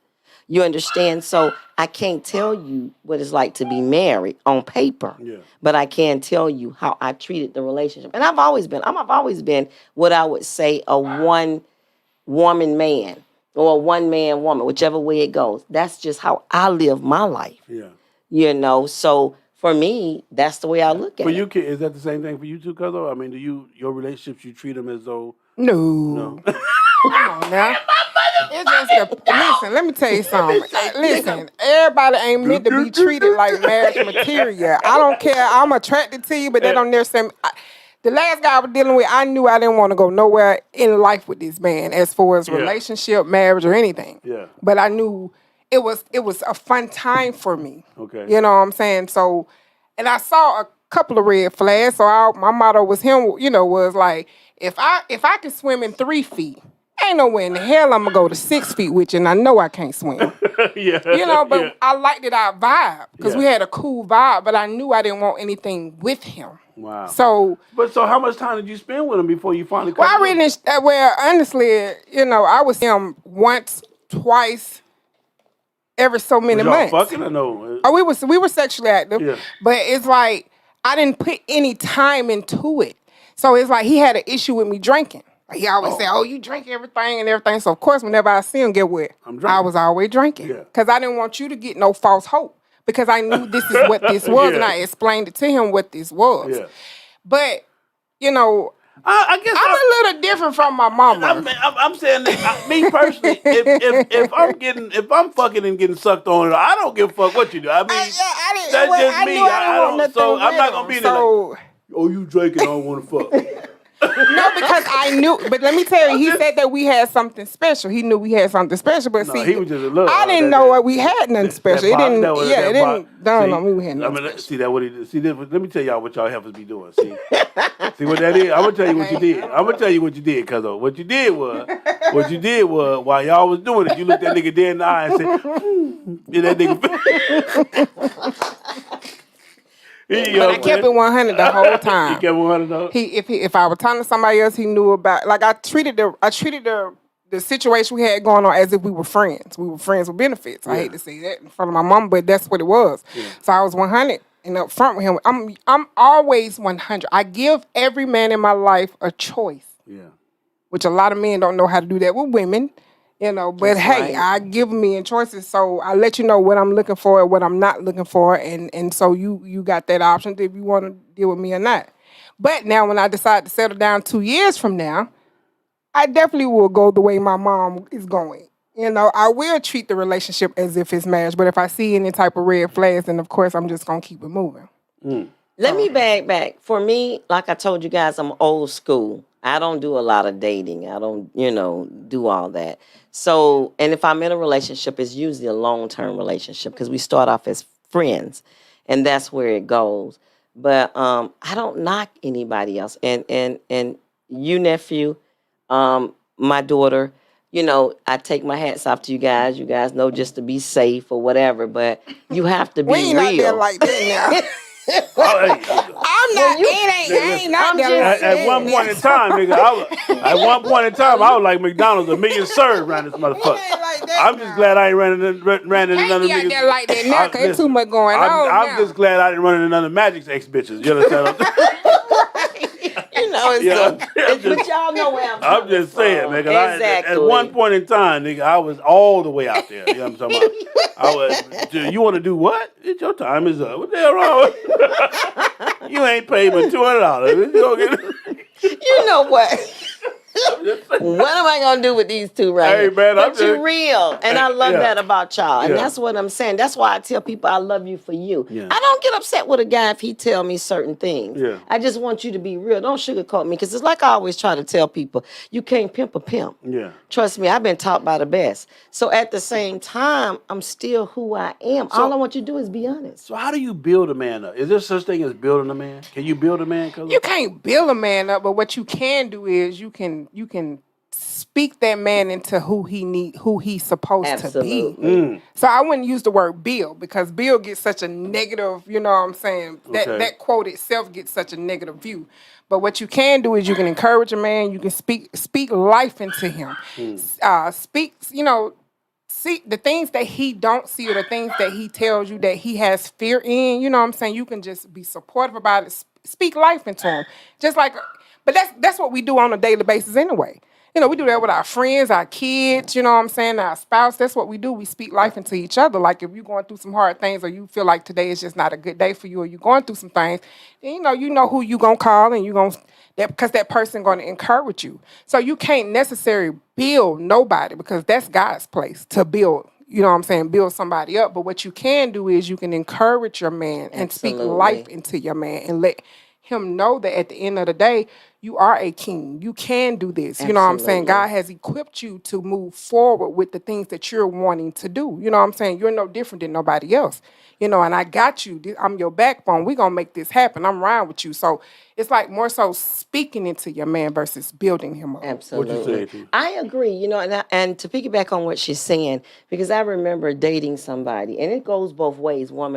You understand? So I can't tell you what it's like to be married on paper, but I can tell you how I treated the relationship. And I've always been what I would say a one-woman man or a one-man woman, whichever way it goes. That's just how I live my life. Yeah. You know, so for me, that's the way I look at For it. you, is that the same thing for you too, Cuzzo? I mean, your relationships, you treat them as though... No. Come on now. It's just listen, let me tell you something. Listen, everybody ain't meant to be treated like marriage material. I don't care. I'm attracted to you, but that don't necessarily... The last guy I was dealing with, I knew I didn't want to go nowhere in life with this man as far as relationship, marriage, or anything. Yeah. But I knew it was a fun time for me. Okay. You know what I'm saying? So, and I saw a couple of red flags. So my motto was was like, if I can swim in 3 feet, ain't nowhere in the hell I'm gonna go to 6 feet with you, and I know I can't swim. Yeah. You know, but I liked it our vibe because we had a cool vibe, but I knew I didn't want anything with him. Wow. So how much time did you spend with him before you finally? honestly, I was him once twice every so many Was y'all months. fucking or no? Oh, we were sexually active, Yeah. but it's like I didn't put any time into it. So it's like he had an issue with me drinking. Like he always said, "Oh, you drink everything and everything." So of course, whenever I see him, get what? I'm drinking. I was always drinking Yeah. because I didn't want you to get no false hope because I knew this is what this was, and Yeah. I explained it to him what this was. Yeah. But you know, I guess I'm a little different from my mama. I'm saying that me personally, if I'm fucking and getting sucked on, I don't give a fuck what you do. I mean, I didn't. that's well, just I me. knew I didn't want nothing So with I'm not him, gonna be there. Like, oh, you drinking? I don't want to fuck. No, because I knew. But let me tell you, he said that we had something special. He knew we had something special. But No, see, he was just a little. I didn't know what we had nothing special. It didn't. It didn't dawn on me we had nothing special. See that what he did. See, let me tell y'all what y'all heifers be doing. See what that is. I'm gonna tell you what you did. I'm gonna tell you what you did, cuz what you did was while y'all was doing it, you looked that nigga dead in the eye and said, "Yeah, that nigga." But I kept it 100 the whole time. You kept 100 though? If I was talking to somebody else, he knew about. Like I treated the situation we had going on as if we were friends. We were friends with benefits. I hate to say that in front of my mom, but that's what it was. Yeah. So I was 100 and up front with him. I'm always 100. I give every man in my life a choice. Yeah. Which a lot of men don't know how to do that with women. You know, but That's hey, right. I give men choices, so I let you know what I'm looking for and what I'm not looking for, and so you got that option if you want to deal with me or not. But now, when I decide to settle down 2 years from now, I definitely will go the way my mom is going. You know, I will treat the relationship as if it's marriage, but if I see any type of red flags, then of course I'm just gonna keep it moving. Let me back. For me, like I told you guys, I'm old school. I don't do a lot of dating. I don't, do all that. So, and if I'm in a relationship, it's usually a long-term relationship because we start off as friends, and that's where it goes. But I don't knock anybody else. And you, nephew, my daughter, I take my hats off to you guys. You guys know just to be safe or whatever, but you have to be we ain't real. out there like that now. I'm not. It ain't out there. At one point in time, nigga, I was like McDonald's, a million served around this motherfucker. Like that I'm just glad I ain't ran into none of Can't be out niggas. there like that now, cause there's too much going on. I'm just glad I didn't run into none of Magic's ex bitches. You understand? But y'all know where I'm just saying, from. man. Exactly. At one point in time, nigga, I was all the way out there. You know what I'm talking about? You want to do what? Your time is up. What the hell wrong with you? You ain't paid but $200. You know what? What am I gonna do with these two right Hey, here? man, but you're real, and I love that about y'all, and Yeah. that's what I'm saying. That's why I tell people I love you for you. Yeah. I don't get upset with a guy if he tell me certain things. Yeah. I just want you to be real. Don't sugarcoat me, because it's like I always try to tell people, you can't pimp a pimp. Yeah. Trust me, I've been taught by the best. So at the same time, I'm still who I am. All I want you to do is be honest. So how do you build a man up? Is there such thing as building a man? Can you build a man? You can't build a man up, but what you can do is you can speak that man into who he's supposed to be. So I wouldn't use the word build, because build gets such a negative, you know what I'm saying? That quote itself gets such a negative view. But what you can do is you can encourage a man, you can speak life into him. See the things that he don't see, or the things that he tells you that he has fear in, you know what I'm saying? You can just be supportive about it, speak life into him. But that's what we do on a daily basis anyway. We do that with our friends, our kids, you know what I'm saying, our spouse. That's what we do. We speak life into each other. Like if you're going through some hard things, or you feel like today is just not a good day for you, or you're going through some things, then you know who you going to call, and because that person going to encourage you. So you can't necessarily build nobody, because that's God's place to build. You know what I'm saying? Build somebody up. But what you can do is you can encourage your man and speak life into your man, and let him know that at the end of the day, you are a king. You can do this. You know what I'm saying? God has equipped you to move forward with the things that you're wanting to do. You know what I'm saying? You're no different than nobody else. And I got you. I'm your backbone. We're going to make this happen. I'm riding with you. So it's like more so speaking into your man versus building him up. Absolutely. I agree, and to piggyback on what she's saying, because I remember dating somebody, and it goes both ways, for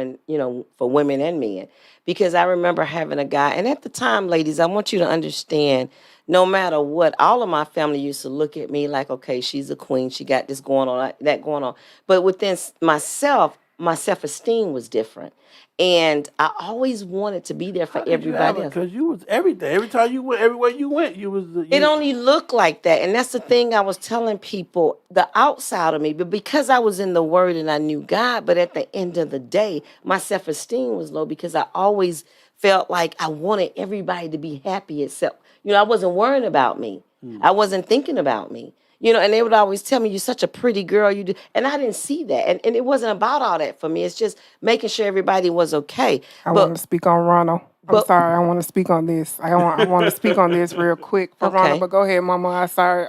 women and men, because I remember having a guy, and at the time, ladies, I want you to understand, understand, no matter what, all of my family used to look at me like, okay, she's a queen. She got this going on, that going on. But within myself, my self-esteem was different. And I always wanted to be there for everybody else. Because you was everything. Every time you went, everywhere you went, you was. It only looked like that. And that's the thing I was telling people, the outside of me. But because I was in the Word and I knew God, but at the end of the day, my self-esteem was low because I always felt like I wanted everybody to be happy except, I wasn't worrying about me. I wasn't thinking about me. And they would always tell me, you're such a pretty girl. You do. And I didn't see that. And it wasn't about all that for me. It's just making sure everybody was okay. I want to speak on Ronald. I'm sorry. I want to speak on this. I want to speak on this real quick for Ronald. But go ahead, Mama. I'm sorry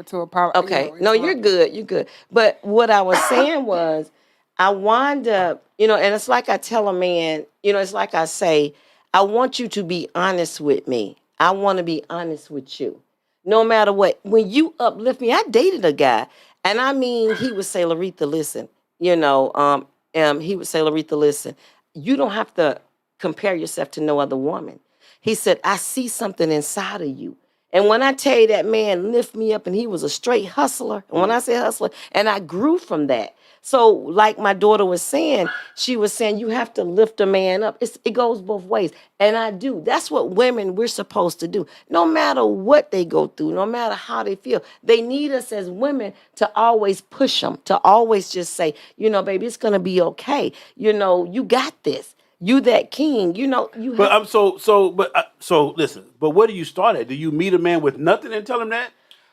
to apologize. Okay. No, you're good. You're good. But what I was saying was, I wind up, and it's like I tell a man, it's like I say, I want you to be honest with me. I want to be honest with you. No matter what, when you uplift me, I dated a guy, and I mean, he would say, Laretha, listen, he would say, Laretha, listen, you don't have to compare yourself to no other woman. He said, I see something inside of you. And when I tell you that man lift me up and he was a straight hustler, and when I say hustler, and I grew from that. So like my daughter was saying, she was saying, you have to lift a man up. It goes both ways. And I do. That's what women, we're supposed to do. No matter what they go through, no matter how they feel, they need us as women to always push them, to always just say, baby, it's going to be okay. You got this. You that king, you. But so listen. But where do you start at? Do you meet a man with nothing and tell him that,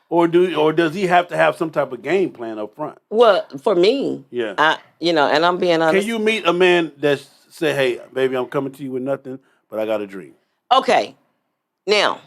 or does he have to have some type of game plan up front? Well, for me, yeah, and I'm being honest. Can you meet a man that say, "Hey, baby, I'm coming to you with nothing, but I got a dream"? Okay, now,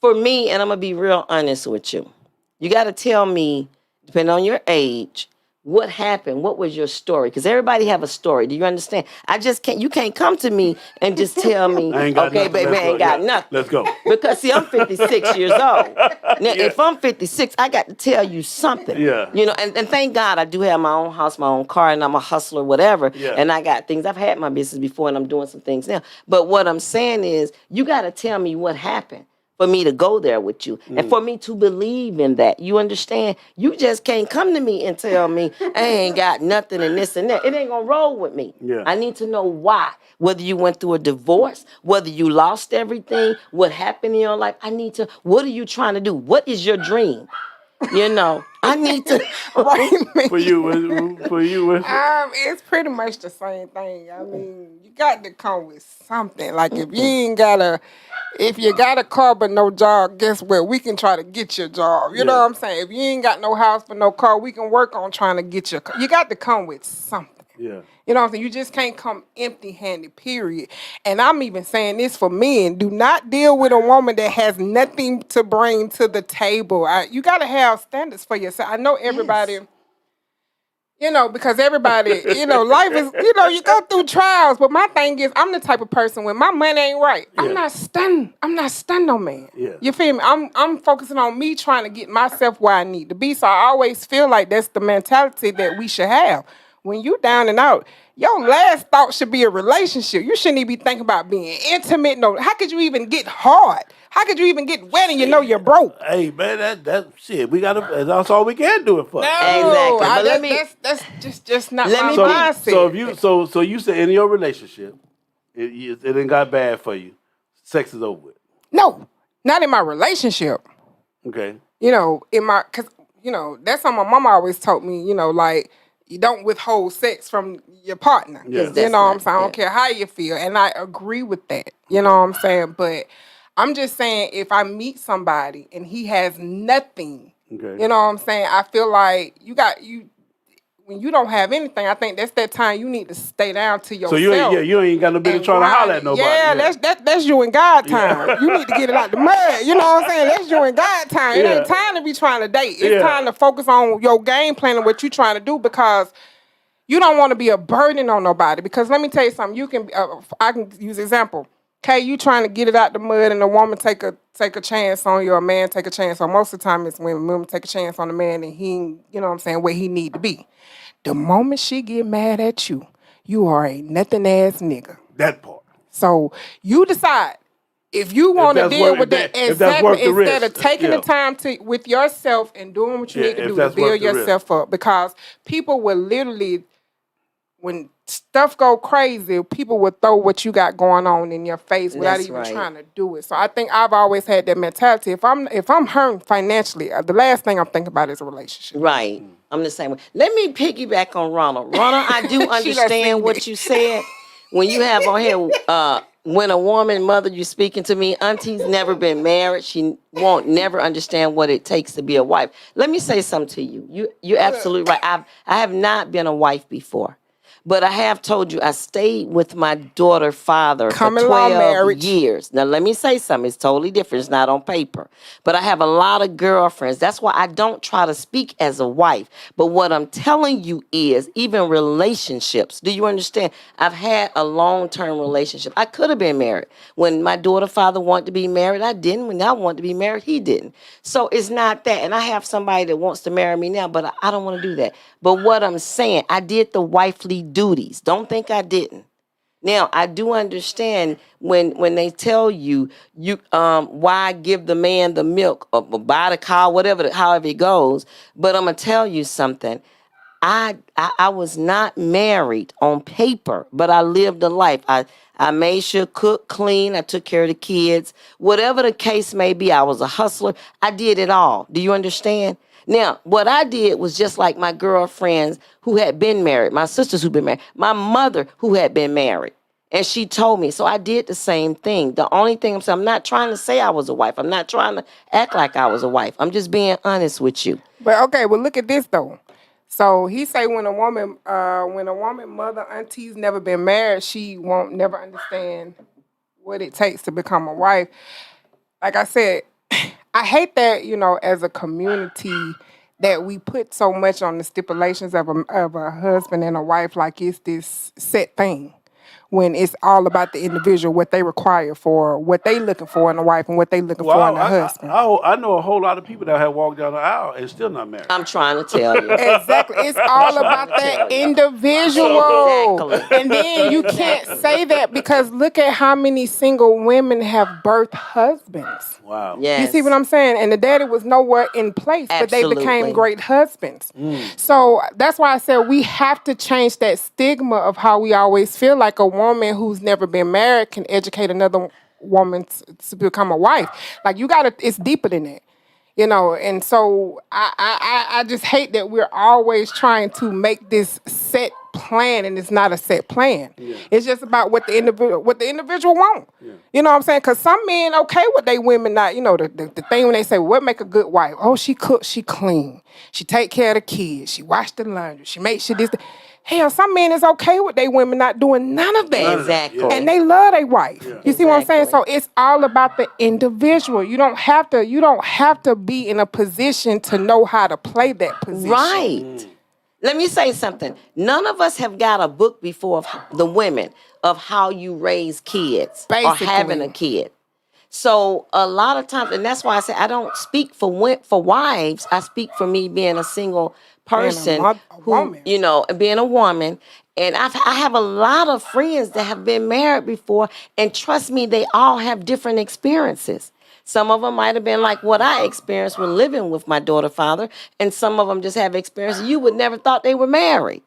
for me, and I'm gonna be real honest with you. You got to tell me, depending on your age, what happened? What was your story? Because everybody have a story. Do you understand? I just can't. You can't come to me and just tell me, okay, baby, I ain't got nothing. Let's go. Because see, I'm 56 years old. Now, if I'm 56, I got to tell you something. Yeah. And thank God I do have my own house, my own car, and I'm a hustler, whatever. Yeah. And I got things. I've had my business before, and I'm doing some things now. But what I'm saying is, you got to tell me what happened for me to go there with you and for me to believe in that. You understand? You just can't come to me and tell me I ain't got nothing and this and that. It ain't gonna roll with me. Yeah. I need to know why. Whether you went through a divorce, whether you lost everything, what happened in your life. What are you trying to do? What is your dream? I need to. For you. It's pretty much the same thing. I mean, you got to come with something. Like if you got a car but no job, guess what? We can try to get your job. You know what I'm saying? If you ain't got no house but no car, we can work on trying to get your car. You got to come with something. Yeah. You know what I'm saying? You just can't come empty-handed, period. And I'm even saying this for men. Do not deal with a woman that has nothing to bring to the table. You got to have standards for yourself. I know everybody, because everybody, life is, you go through trials. But my thing is, I'm the type of person, when my money ain't right, I'm not stunned no man. Yeah. You feel me? I'm focusing on me trying to get myself where I need to be. So I always feel like that's the mentality that we should have. When you down and out, your last thought should be a relationship. You shouldn't even be thinking about being intimate. No, how could you even get hard? How could you even get wet and you know you're broke? Hey man, that shit. We gotta. That's all we can do it for. No, exactly. But that's just not my mindset. So you say in your relationship, it ain't got bad for you. Sex is over with. No, not in my relationship. Okay. Because that's what my mama always told me. Like, you don't withhold sex from your partner. Yeah. You know what I'm saying? I don't care how you feel. And I agree with that. You know what I'm saying? But I'm just saying, if I meet somebody and he has nothing, you know what I'm saying? I feel like when you don't have anything, I think that's that time you need to stay down to yourself. So you ain't got no business trying to holler at nobody. Yeah, that's you and God time. You need to get it out the mud. You know what I'm saying? That's you and God time. It ain't time to be trying to date. It's time to focus on your game plan and what you're trying to do, because you don't want to be a burden on nobody. Because let me tell you something. You can I can use an example. Okay, you trying to get it out the mud, and a woman take a chance on you, or a man take a chance on. Most of the time, it's when women take a chance on the man, and he, you know what I'm saying, where he need to be. The moment she get mad at you, you are a nothing ass nigga. That part. So you decide, if you want to that's deal worth- with if that, that- if that's worth exactly, the instead risk, of taking yeah. the time to with yourself and doing what you Yeah, need to if do to that's build worth the risk. yourself up, because people will literally, when stuff go crazy, people will throw what you got going on in your face without That's even right. trying to do it. So I think I've always had that mentality. If I'm hurting financially, the last thing I'm thinking about is a relationship. Right. I'm the same way. Let me piggyback on Ronald. Ronald, I do She done understand seen what it. you said. When you have on here, when a woman, mother, you speaking to me, auntie's never been married. She won't never understand what it takes to be a wife. Let me say something to you. You're absolutely right. I have not been a wife before. But I have told you I stayed with my daughter's father for Common law 12 marriage. years. Now, let me say something. It's totally different. It's not on paper. But I have a lot of girlfriends. That's why I don't try to speak as a wife. But what I'm telling you is, even relationships, do you understand? I've had a long-term relationship. I could have been married. When my daughter's father wanted to be married, I didn't. When I wanted to be married, he didn't. So it's not that. And I have somebody that wants to marry me now, but I don't want to do that. But what I'm saying, I did the wifely duties. Don't think I didn't. Now I do understand when they tell you why give the man the milk or buy the cow, however it goes. But I'm gonna tell you something. I was not married on paper, but I lived a life. I made sure cook, clean. I took care of the kids. Whatever the case may be, I was a hustler. I did it all. Do you understand? Now, what I did was just like my girlfriends who had been married, my sisters who'd been married, my mother who had been married. And she told me. So I did the same thing. The only thing I'm saying, I'm not trying to say I was a wife. I'm not trying to act like I was a wife. I'm just being honest with you. But okay, well look at this though. So he say when a woman, mother, auntie's never been married, she won't never understand what it takes to become a wife. Like I said, I hate that, as a community that we put so much on the stipulations of a husband and a wife like it's this set thing. When it's all about the individual, what they require for, what they looking for in a wife and what they looking for in a husband. I know a whole lot of people that have walked down the aisle and still not married. I'm trying to tell you. Exactly. It's all about that individual. Exactly. And then you can't say that because look at how many single women have birthed husbands. Wow. Yes. You see what I'm saying? And the daddy was nowhere in place, but they Absolutely. became great husbands. So that's why I said we have to change that stigma of how we always feel like a woman who's never been married can educate another woman to become a wife. Like it's deeper than that. And so I just hate that we're always trying to make this set plan, and it's not a set plan. Yeah. It's just about what the individual want. Yeah. You know what I'm saying? Because some men okay with they women not. The thing when they say what make a good wife? Oh, she cook, she clean, she take care of the kids, she wash the laundry, she make sure this. Hell, some men is okay with they women not doing none of that. Exactly. And they love their wife. Yeah. You see what I'm saying? Exactly. So it's all about the individual. You don't have to be in a position to know how to play that position. Right. Let me say something. None of us have got a book before of the women of how you raise kids or having a kid. So a lot of times, and that's why I say I don't speak for wives. I speak for me being a single person woman. being a woman. And I have a lot of friends that have been married before, and trust me, they all have different experiences. Some of them might have been like what I experienced when living with my daughter's father, and some of them just have experience you would never thought they were married.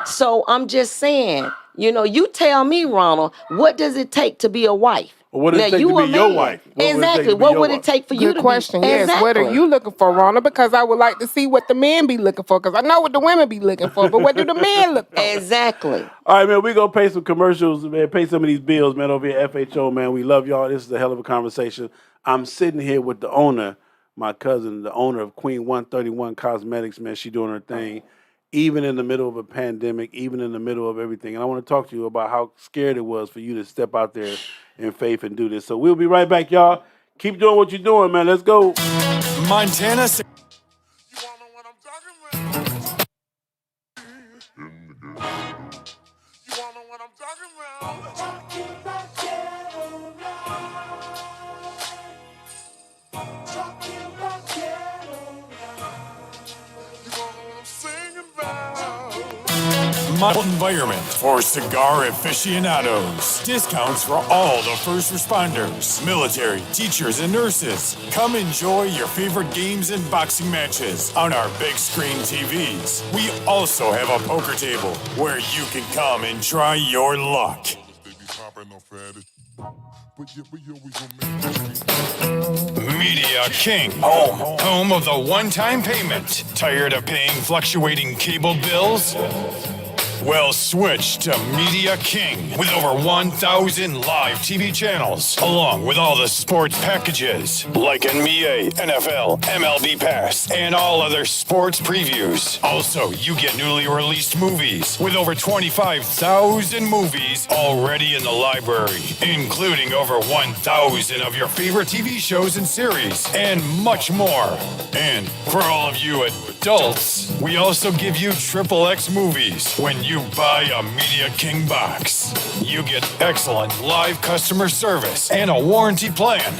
So I'm just saying, you tell me, Ronald, what does it take to be a wife? Well, what does it take to be your wife? Exactly. What would it take for you to be? Good question. Yes. Exactly. What are you looking for, Ronald? Because I would like to see what the men be looking for. Because I know what the women be looking for, but what do the men look for? Exactly. All right, man, we're going to pay some commercials, man, pay some of these bills, man, over here at FHO, man. We love y'all. This is a hell of a conversation. I'm sitting here with the owner, my cousin, the owner of Queen 131 Cosmetics, man. She doing her thing, even in the middle of a pandemic, even in the middle of everything. And I want to talk to you about how scared it was for you to step out there in faith and do this. So we'll be right back, y'all. Keep doing what you're doing, man. Let's go. Montana. model environment for cigar aficionados. Discounts for all the first responders, military, teachers, and nurses. Come enjoy your favorite games and boxing matches on our big screen TVs. We also have a poker table where you can come and try your luck. Media King, home of the one-time payment. Tired of paying fluctuating cable bills? Well, switch to Media King with over 1,000 live TV channels, along with all the sports packages like NBA, NFL, MLB Pass, and all other sports previews. Also, you get newly released movies with over 25,000 movies already in the library, including over 1,000 of your favorite TV shows and series, and much more. And for all of you adults, we also give you XXX movies when you buy a Media King box. You get excellent live customer service and a warranty plan.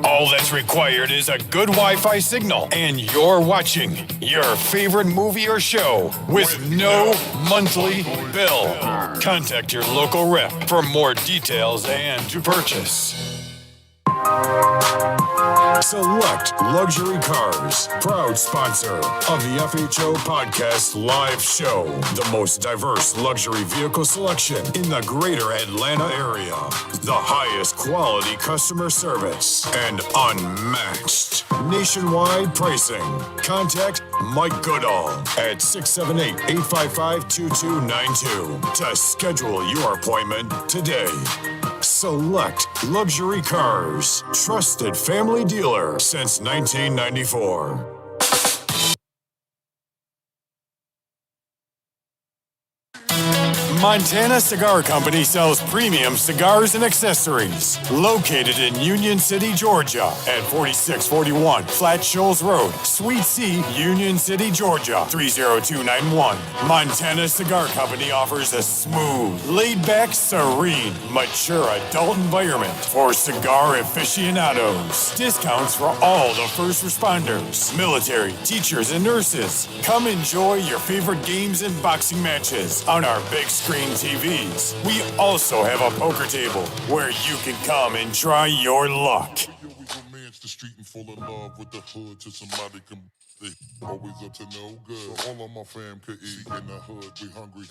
All that's required is a good Wi-Fi signal, and you're watching your favorite movie or show with no monthly bill. Contact your local rep for more details and to purchase. Select Luxury Cars, proud sponsor of the FHO Podcast Live Show. The most diverse luxury vehicle selection in the greater Atlanta area. The highest quality customer service and unmatched nationwide pricing. Contact Mike Goodall at 678-855-2292 to schedule your appointment today. Select Luxury Cars, trusted family dealer since 1994. Montana Cigar Company sells premium cigars and accessories. Located in Union City, Georgia at 4641 Flat Shoals Road, Suite C, Union City, Georgia 30291. Montana Cigar Company offers a smooth, laid-back, serene, mature adult environment for cigar aficionados. Discounts for all the first responders, military, teachers, and nurses. Come enjoy your favorite games and boxing matches on our big screen TVs. We also have a poker table where you can come and try your luck. The street and full of love with the hood till somebody come. They always up to no good. So all of my fam could eat in the hood. We hungry.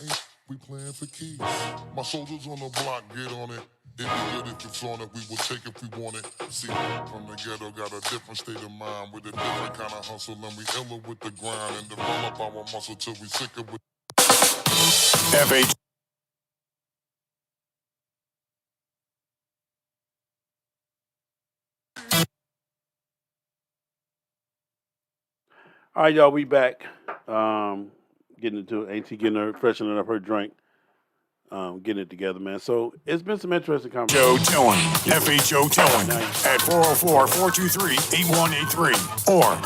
We playing for keys. My soldiers on the block get on it. It be good if it's on it. We will take if we want it. See, from the ghetto got a different state of mind with a different kind of hustle, and we iller with the grind and develop our muscle till we sick of it. FH. All right, y'all, we back. Getting into Auntie getting her freshening up her drink. Getting it together, man. So it's been some interesting conversations. FHO Towing. FHO Towing at 404-423-8183 or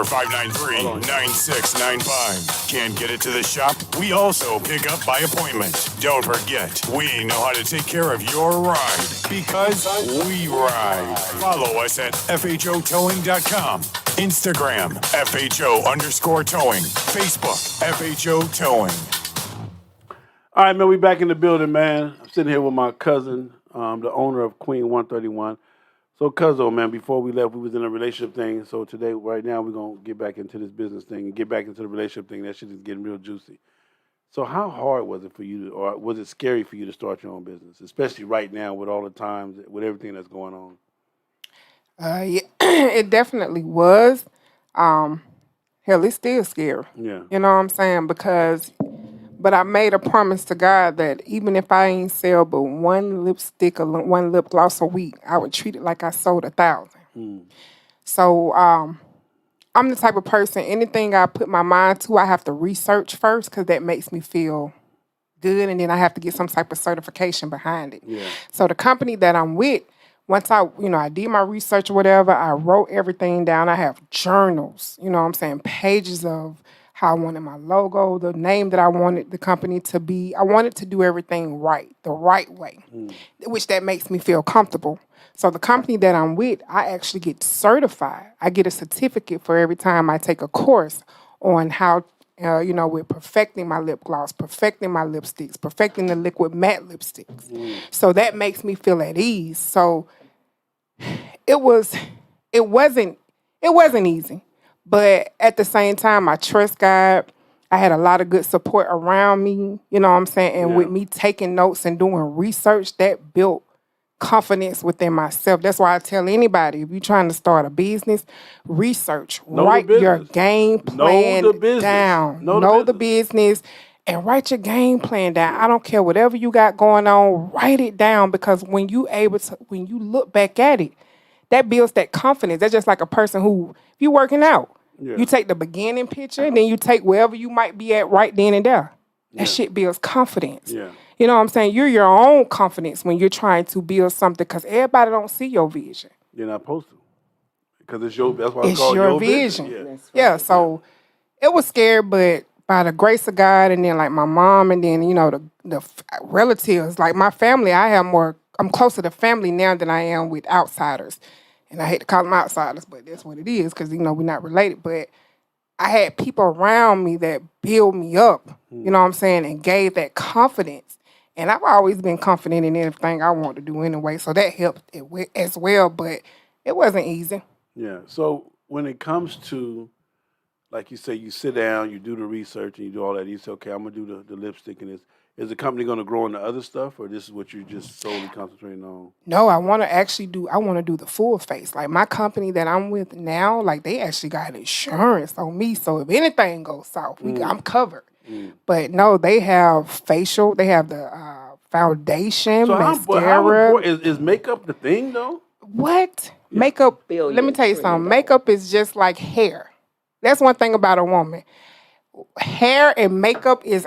404-593-9695. Can't get it to the shop? We also pick up by appointment. Don't forget, we know how to take care of your ride because we ride. Follow us at FHOtowing.com. Instagram, FHO_towing. Facebook, FHO Towing. All right, man, we back in the building, man. I'm sitting here with my cousin, the owner of Queen 131. So, Cuzzo, man, before we left, we was in a relationship thing. So today, right now, we're going to get back into this business thing and get back into the relationship thing. That shit is getting real juicy. So how hard was it for you, or was it scary for you to start your own business, especially right now with all the times, with everything that's going on? Yeah, it definitely was. Hell, it's still scary. Yeah. You know what I'm saying? But I made a promise to God that even if I ain't sell but one lipstick or one lip gloss a week, I would treat it like I sold 1,000. So I'm the type of person, anything I put my mind to, I have to research first because that makes me feel good, and then I have to get some type of certification behind it. Yeah. So the company that I'm with, once I did my research or whatever, I wrote everything down. I have journals, you know what I'm saying, pages of how I wanted my logo, the name that I wanted the company to be. I wanted to do everything right, the right way, which that makes me feel comfortable. So the company that I'm with, I actually get certified. I get a certificate for every time I take a course on how with perfecting my lip gloss, perfecting my lipsticks, perfecting the liquid matte lipsticks. So that makes me feel at ease. So it wasn't easy. But at the same time, I trust God. I had a lot of good support around me, you know what I'm saying? And with me taking notes and doing research, that built confidence within myself. That's why I tell anybody, if you're trying to start a business, research, write your game plan down. Know the business and write your game plan down. I don't care whatever you got going on, write it down, because when you look back at it, that builds that confidence. That's just like a person who, if you're working out, you take the beginning picture and then you take wherever you might be at right then and there. That shit builds confidence. Yeah. You know what I'm saying? You're your own confidence when you're trying to build something, because everybody don't see your vision. You're not supposed to. Because it's your, that's why it's called your vision. Yeah, so it was scary, but by the grace of God, and then like my mom, and then, the relatives, like my family, I'm closer to family now than I am with outsiders. And I hate to call them outsiders, but that's what it is, because, we're not related. But I had people around me that build me up, you know what I'm saying, and gave that confidence. And I've always been confident in anything I want to do anyway, so that helped it as well, but it wasn't easy. Yeah, so when it comes to, like you say, you sit down, you do the research, and you do all that, you say, okay, I'm going to do the lipstick and this. Is the company going to grow into other stuff, or this is what you're just solely concentrating on? No, I want to do the full face. Like my company that I'm with now, like they actually got insurance on me. So if anything goes south, I'm covered. But no, they have facial, they have the foundation, so mascara. How important is makeup the thing though? What? Yeah. Makeup, let me tell you something. Makeup is just like hair. That's one thing about a woman. Hair and makeup is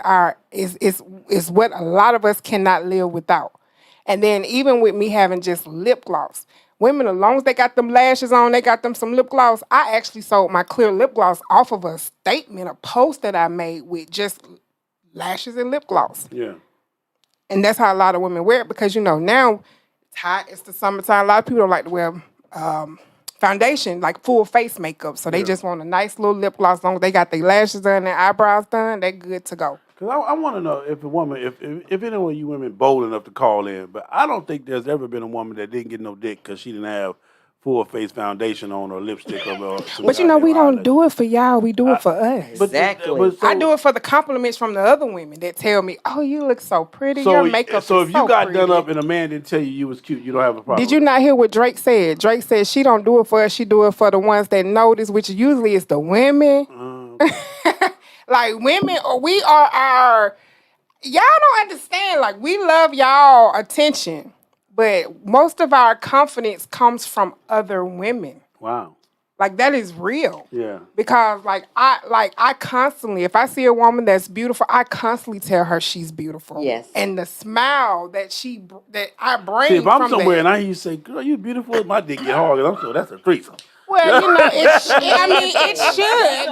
what a lot of us cannot live without. And then even with me having just lip gloss, women, as long as they got them lashes on, they got them some lip gloss. I actually sold my clear lip gloss off of a statement, a post that I made with just lashes and lip gloss. Yeah. And that's how a lot of women wear it, because now it's hot, it's the summertime. A lot of people don't like to wear foundation, like full face makeup. So they just want a nice little lip gloss. As long as they got their lashes done and their eyebrows done, they're good to go. Because I want to know if a woman, if any of you women bold enough to call in, but I don't think there's ever been a woman that didn't get no dick because she didn't have full face foundation on or lipstick or but we don't do it for y'all. We do it for us. Exactly. I do it for the compliments from the other women that tell me, "Oh, you look so pretty. Your makeup is so pretty." So if you got done up and a man didn't tell you was cute, you don't have a problem. Did you not hear what Drake said? Drake said she don't do it for us. She do it for the ones that notice, which usually is the women. Like women, we are our. Y'all don't understand. Like we love y'all attention. But most of our confidence comes from other women. Wow. Like that is real. Yeah. Because I constantly, if I see a woman that's beautiful, I constantly tell her she's beautiful. Yes. And the smile that I bring. See, if I'm somewhere and I hear you say, "Girl, you beautiful," my dick get hard, I'm sure that's a threesome. Well, it should,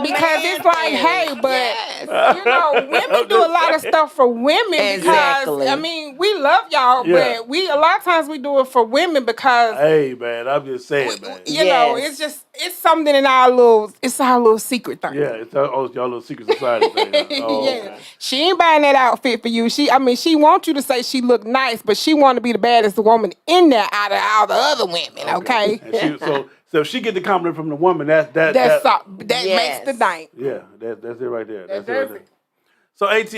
because it's like, hey, but women do a lot of stuff for women. Exactly. Because we love y'all, but a lot of times we do it for women because. Hey, man, I'm just saying, man. It's something in our little secret thing. Yeah, it's y'all little secret society thing. Oh, yeah, okay. She ain't buying that outfit for you. She wants you to say she look nice, but she want to be the baddest woman in there out of all the other women. Okay. So if she get the compliment from the woman, that makes the night. Yeah, that's it right there. That's it right there. So AT,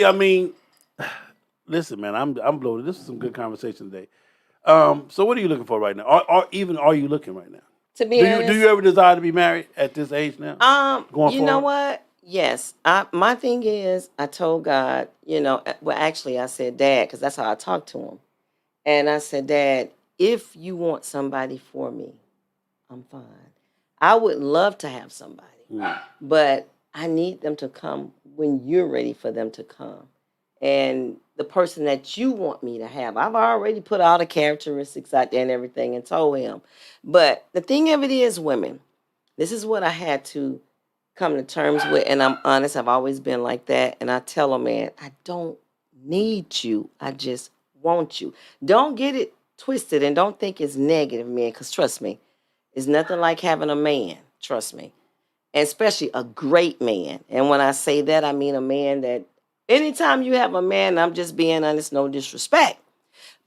listen, man, I'm bloated. This is some good conversation today. So what are you looking for right now? Are you looking right now? To be honest, do you ever desire to be married at this age now? You know what? Yes. My thing is, I told God, actually I said, Dad, because that's how I talked to him. And I said, Dad, if you want somebody for me, I'm fine. I would love to have somebody, but I need them to come when you're ready for them to come. And the person that you want me to have, I've already put all the characteristics out there and everything and told him. But the thing of it is, women, this is what I had to come to terms with. And I'm honest, I've always been like that. And I tell a man, I don't need you. I just want you. Don't get it twisted and don't think it's negative, man, because trust me, it's nothing like having a man. Trust me. and especially a great man. And when I say that, I mean a man that anytime you have a man, I'm just being honest, no disrespect.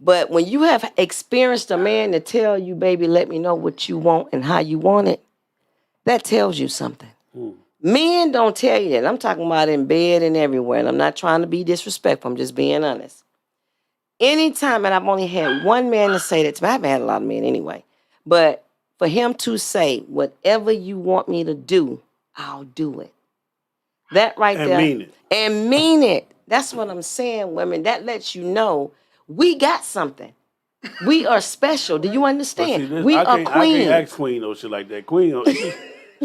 But when you have experienced a man to tell you, baby, let me know what you want and how you want it, that tells you something. Men don't tell you that. I'm talking about in bed and everywhere. And I'm not trying to be disrespectful. I'm just being honest. Anytime, and I've only had one man to say that to me. I haven't had a lot of men anyway. But for him to say, whatever you want me to do, I'll do it. That right And there. mean it. And mean it. That's what I'm saying, women. That lets you know we got something. We are special. Do you understand? See, We are I queen. can't ask Queen no shit like that. Queen,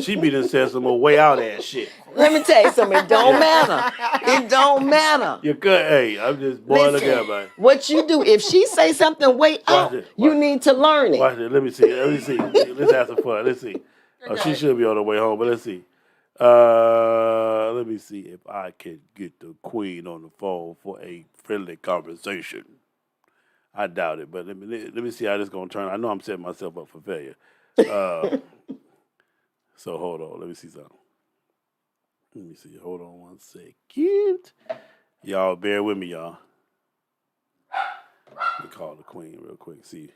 she be done said some more way out ass shit. Let me tell you something. It don't matter. It don't matter. You could, hey, I'm just boy, look Listen, at man. what you do, if she say something way out, you need to learn it. Watch it. Let me see. Let's have some fun. Let's see. Oh, she should be on her way home, but let's see. Let me see if I can get the Queen on the phone for a friendly conversation. I doubt it, but let me see how this gonna turn. I know I'm setting myself up for failure. So hold on. Let me see something. Let me see. Hold on 1 second. Y'all bear with me, y'all. Let me call the Queen real quick. See.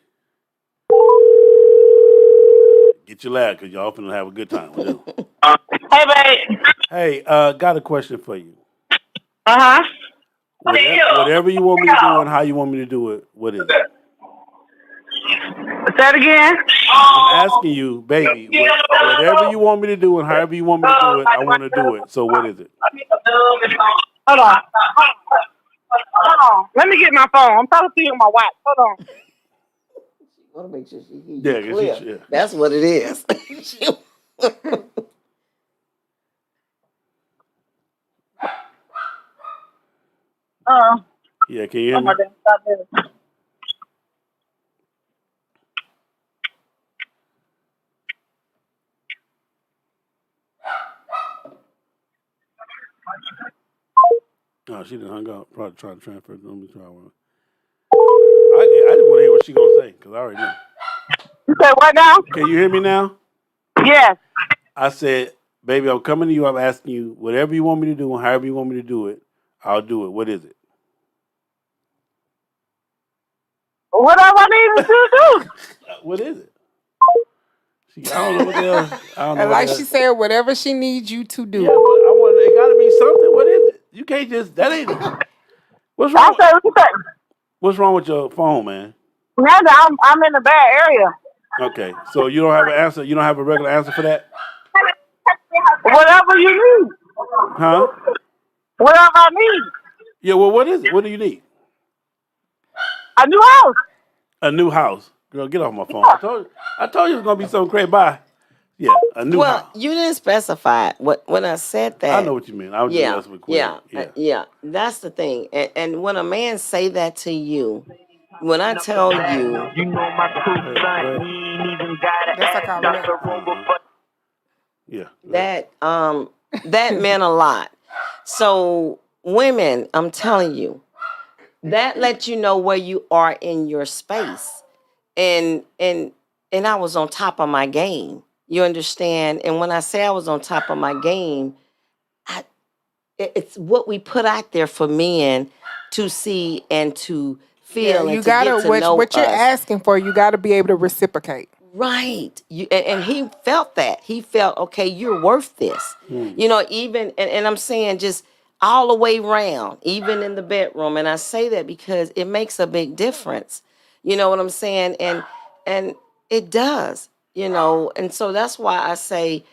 Get your lad, because y'all finna have a good time with them. Hey, babe. Hey, got a question for you. Uh-huh. Whatever you want me to do and how you want me to do it, what is it? Say that again? I'm asking you, baby, whatever you want me to do and however you want me to do it, I want to do it. So what is it? Hold on. Hold on. Let me get my phone. I'm talking to you on my watch. Hold on. I want to make sure she hears you clear. Yeah. That's what it is. Yeah, can you hear me? Oh, she done hung up. Probably trying to transfer. Let me try one. I just want to hear what she gonna say because I already know. You said what now? Can you hear me now? Yes. I said, baby, I'm coming to you. I'm asking you whatever you want me to do and however you want me to do it, I'll do it. What is it? Whatever I need to do. What is it? I don't know what the hell. I don't know. And like she said, whatever she needs you to do. Yeah, but it got to be something. What is it? You can't just. That ain't. What's wrong? What's wrong with your phone, man? I'm in a bad area. Okay, so you don't have an answer. You don't have a regular answer for that. Whatever you need. Huh? Whatever I need. Yeah. Well, what is it? What do you need? A new house. A new house. Girl, get off my phone. I told you it was gonna be something crazy. Bye. Yeah, a new house. Well, you didn't specify when I said that. I know what you mean. I was just messing with Queen. Yeah. That's the thing. And when a man say that to you, when I tell you, you know my crew son, he ain't even got That's yeah, that meant a lot. So women, I'm telling you, that lets you know where you are in your space. And I was on top of my game. You understand? And when I say I was on top of my game, it's what we put out there for men to see and to feel and to get to know what you're us. asking for, you got to be able to reciprocate. Right. And he felt that. He felt, okay, you're worth this. You know, even, and I'm saying just all the way around, even in the bedroom. And I say that because it makes a big difference. You know what I'm saying? And it does, you know. And so that's why I say,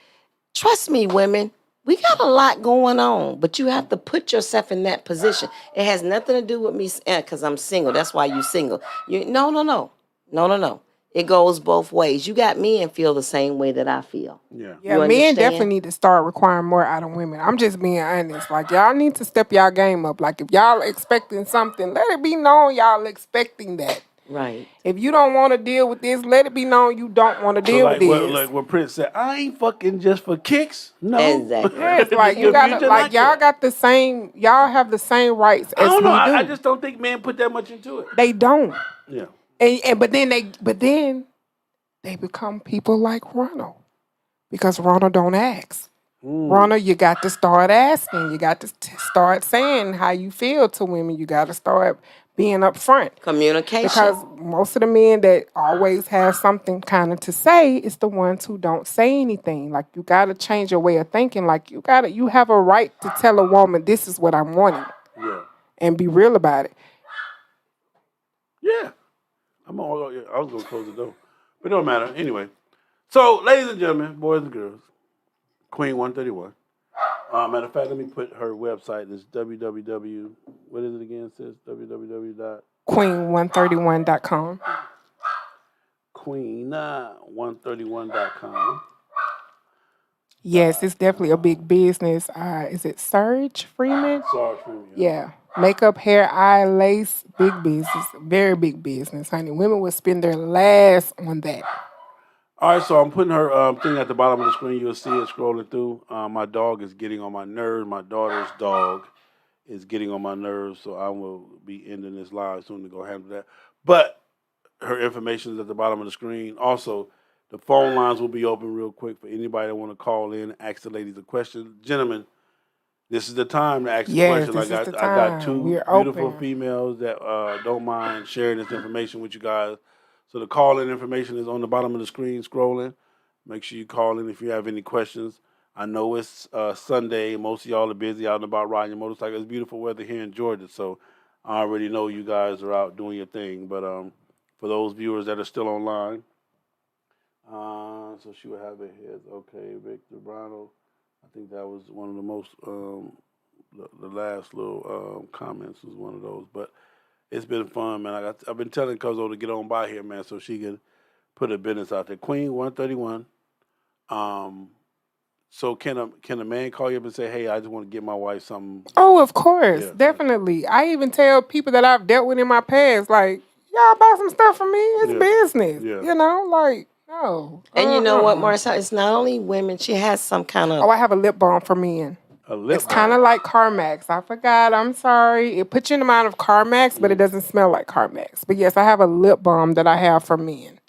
trust me, women, we got a lot going on, but you have to put yourself in that position. It has nothing to do with me because I'm single. That's why you single. No. It goes both ways. You got men feel the same way that I feel. Yeah, men definitely need to start requiring more out of women. I'm just being honest. Like, y'all need to step y'all game up. Like, if y'all expecting something, let it be known y'all expecting that. Right. If you don't want to deal with this, let it be known you don't want to deal with this. Like what Prince said, I ain't fucking just for kicks. No. Exactly. Yeah, it's like you gotta, like y'all got the same, y'all have the same rights as we do. I just don't think men put that much into it. They don't. Yeah. But then they become people like Ronald, because Ronald don't ask. Rona, you got to start asking. You got to start saying how you feel to women. You got to start being upfront. Communication. Because most of the men that always have something kind of to say is the ones who don't say anything. Like, you got to change your way of thinking. Like, you have a right to tell a woman, this is what I'm wanting. Yeah. And be real about it. Yeah. I was going to close the door. But it don't matter. Anyway. So, ladies and gentlemen, boys and girls, Queen 131. Matter of fact, let me put her website. It's www. What is it again, sis? www. Queen131.com. Queen131.com. Yes, it's definitely a big business. Is it Serge Freeman? Serge Freeman. Yeah. Makeup, hair, eye, lace, big business. Very big business, honey. Women would spend their last on that. All right, so I'm putting her thing at the bottom of the screen. You'll see it scrolling through. My dog is getting on my nerves. My daughter's dog is getting on my nerves, so I will be ending this live soon to go handle that. But her information is at the bottom of the screen. Also, the phone lines will be open real quick for anybody that want to call in and ask the ladies a question. Gentlemen, this is the time to ask a question. I got two beautiful females that don't mind sharing this information with you guys. So the call-in information is on the bottom of the screen scrolling. Make sure you call in if you have any questions. I know it's Sunday. Most of y'all are busy out and about riding your motorcycle. It's beautiful weather here in Georgia, so I already know you guys are out doing your thing. But for those viewers that are still online, so she would have her heads. Okay, Victor Brano. I think that was one of the most, the last little comments was one of those. But it's been fun, man. I've been telling Cuzzo to get on by here, man, so she can put her business out there. Queen 131. So can a man call you up and say, hey, I just want to get my wife something? Oh, of course. Yeah, definitely. I even tell people that I've dealt with in my past, like, y'all buy some stuff from me. It's business. Yeah. You know, like, no. And you know what, Marcia? It's not only women. She has some kind of... Oh, I have a lip balm for men. It's kind of like CarMax. I forgot. I'm sorry. It puts you in the mind of CarMax, but it doesn't smell like CarMax. But yes, I have a lip balm that I have for men.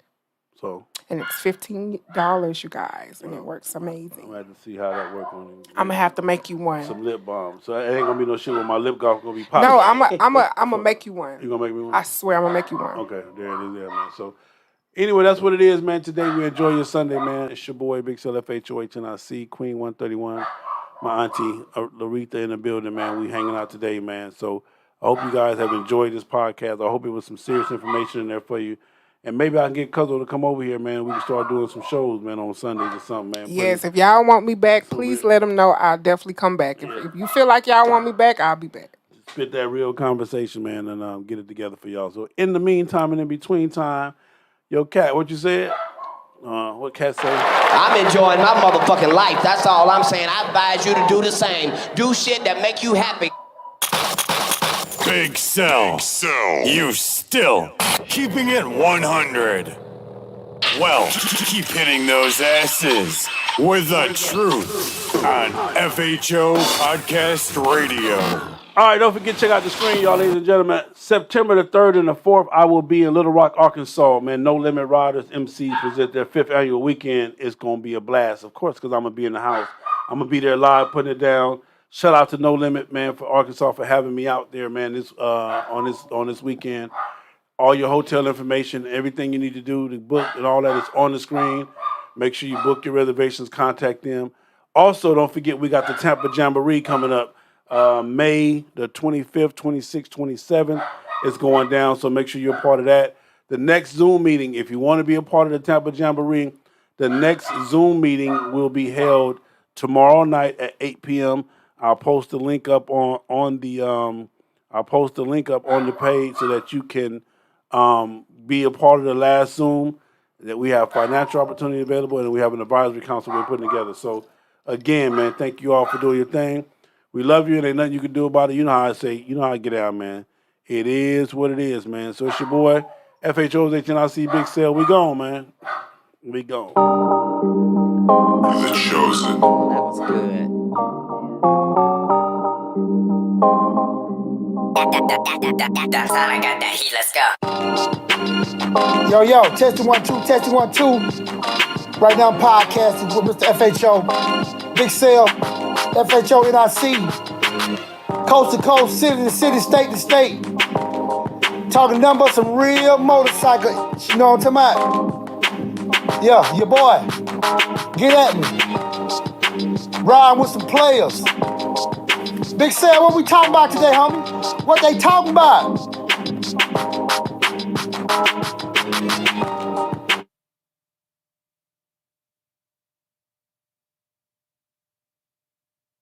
So? And it's $15, you guys, and it works amazing. I'm going to have to see how that works on you. I'm going to have to make you one. Some lip balm. So it ain't going to be no shit with my lip gloss going to be popping. No, I'm going to make you one. You going to make me one? I swear I'm going to make you one. Okay, there it is there, man. So anyway, that's what it is, man. Today we enjoy your Sunday, man. It's your boy, Big CLFHOHNIC, Queen 131. My auntie, Laretha, in the building, man. We hanging out today, man. So I hope you guys have enjoyed this podcast. I hope it was some serious information in there for you. And maybe I can get Cuzzo to come over here, man. We can start doing some shows, man, on Sundays or something, man. Yes, if y'all want me back, please let them know. I'll definitely come back. If you feel like y'all want me back, I'll be back. Spit that real conversation, man, and get it together for y'all. So in the meantime and in between time, yo, Cat, what you said? What Cat say? I'm enjoying my motherfucking life. That's all I'm saying. I advise you to do the same. Do shit that make you happy. Big Cell. You still keeping it 100. Well, keep hitting those asses with the truth on FHO Podcast Radio. All right, don't forget to check out the screen, y'all, ladies and gentlemen. September the 3rd and the 4th, I will be in Little Rock, Arkansas, man. No Limit Riders MC present their 5th annual weekend. It's going to be a blast, of course, because I'm going to be in the house. I'm going to be there live, putting it down. Shout out to No Limit, man, for Arkansas for having me out there, man, on this weekend. All your hotel information, everything you need to do to book and all that is on the screen. Make sure you book your reservations, contact them. Also, don't forget we got the Tampa Jamboree coming up. May the 25th, 26th, 27th is going down, so make sure you're a part of that. The next Zoom meeting, if you want to be a part of the Tampa Jamboree, the next Zoom meeting will be held tomorrow night at 8 p.m. I'll post the link up on the page so that you can be a part of the last Zoom. That we have financial opportunity available and we have an advisory council we're putting together. So again, man, thank you all for doing your thing. We love you, and ain't nothing you can do about it. You know how I say, you know how I get out, man. It is what it is, man. So it's your boy, FHO's HNIC Big Cell. We gone, man. We gone. The Chosen. That was good. That's how I got that heat. Let's go. Yo, testing 1 2, testing 1 2. Right now I'm podcasting with Mr. FHO. Big Sale, FHONIC, coast to coast, city to city, state to state. Talking nothing but some real motorcycle, you know what I'm talking about? Yeah, your boy, get at me. Riding with some players. Big Sale, what we talking about today, homie? What they talking about?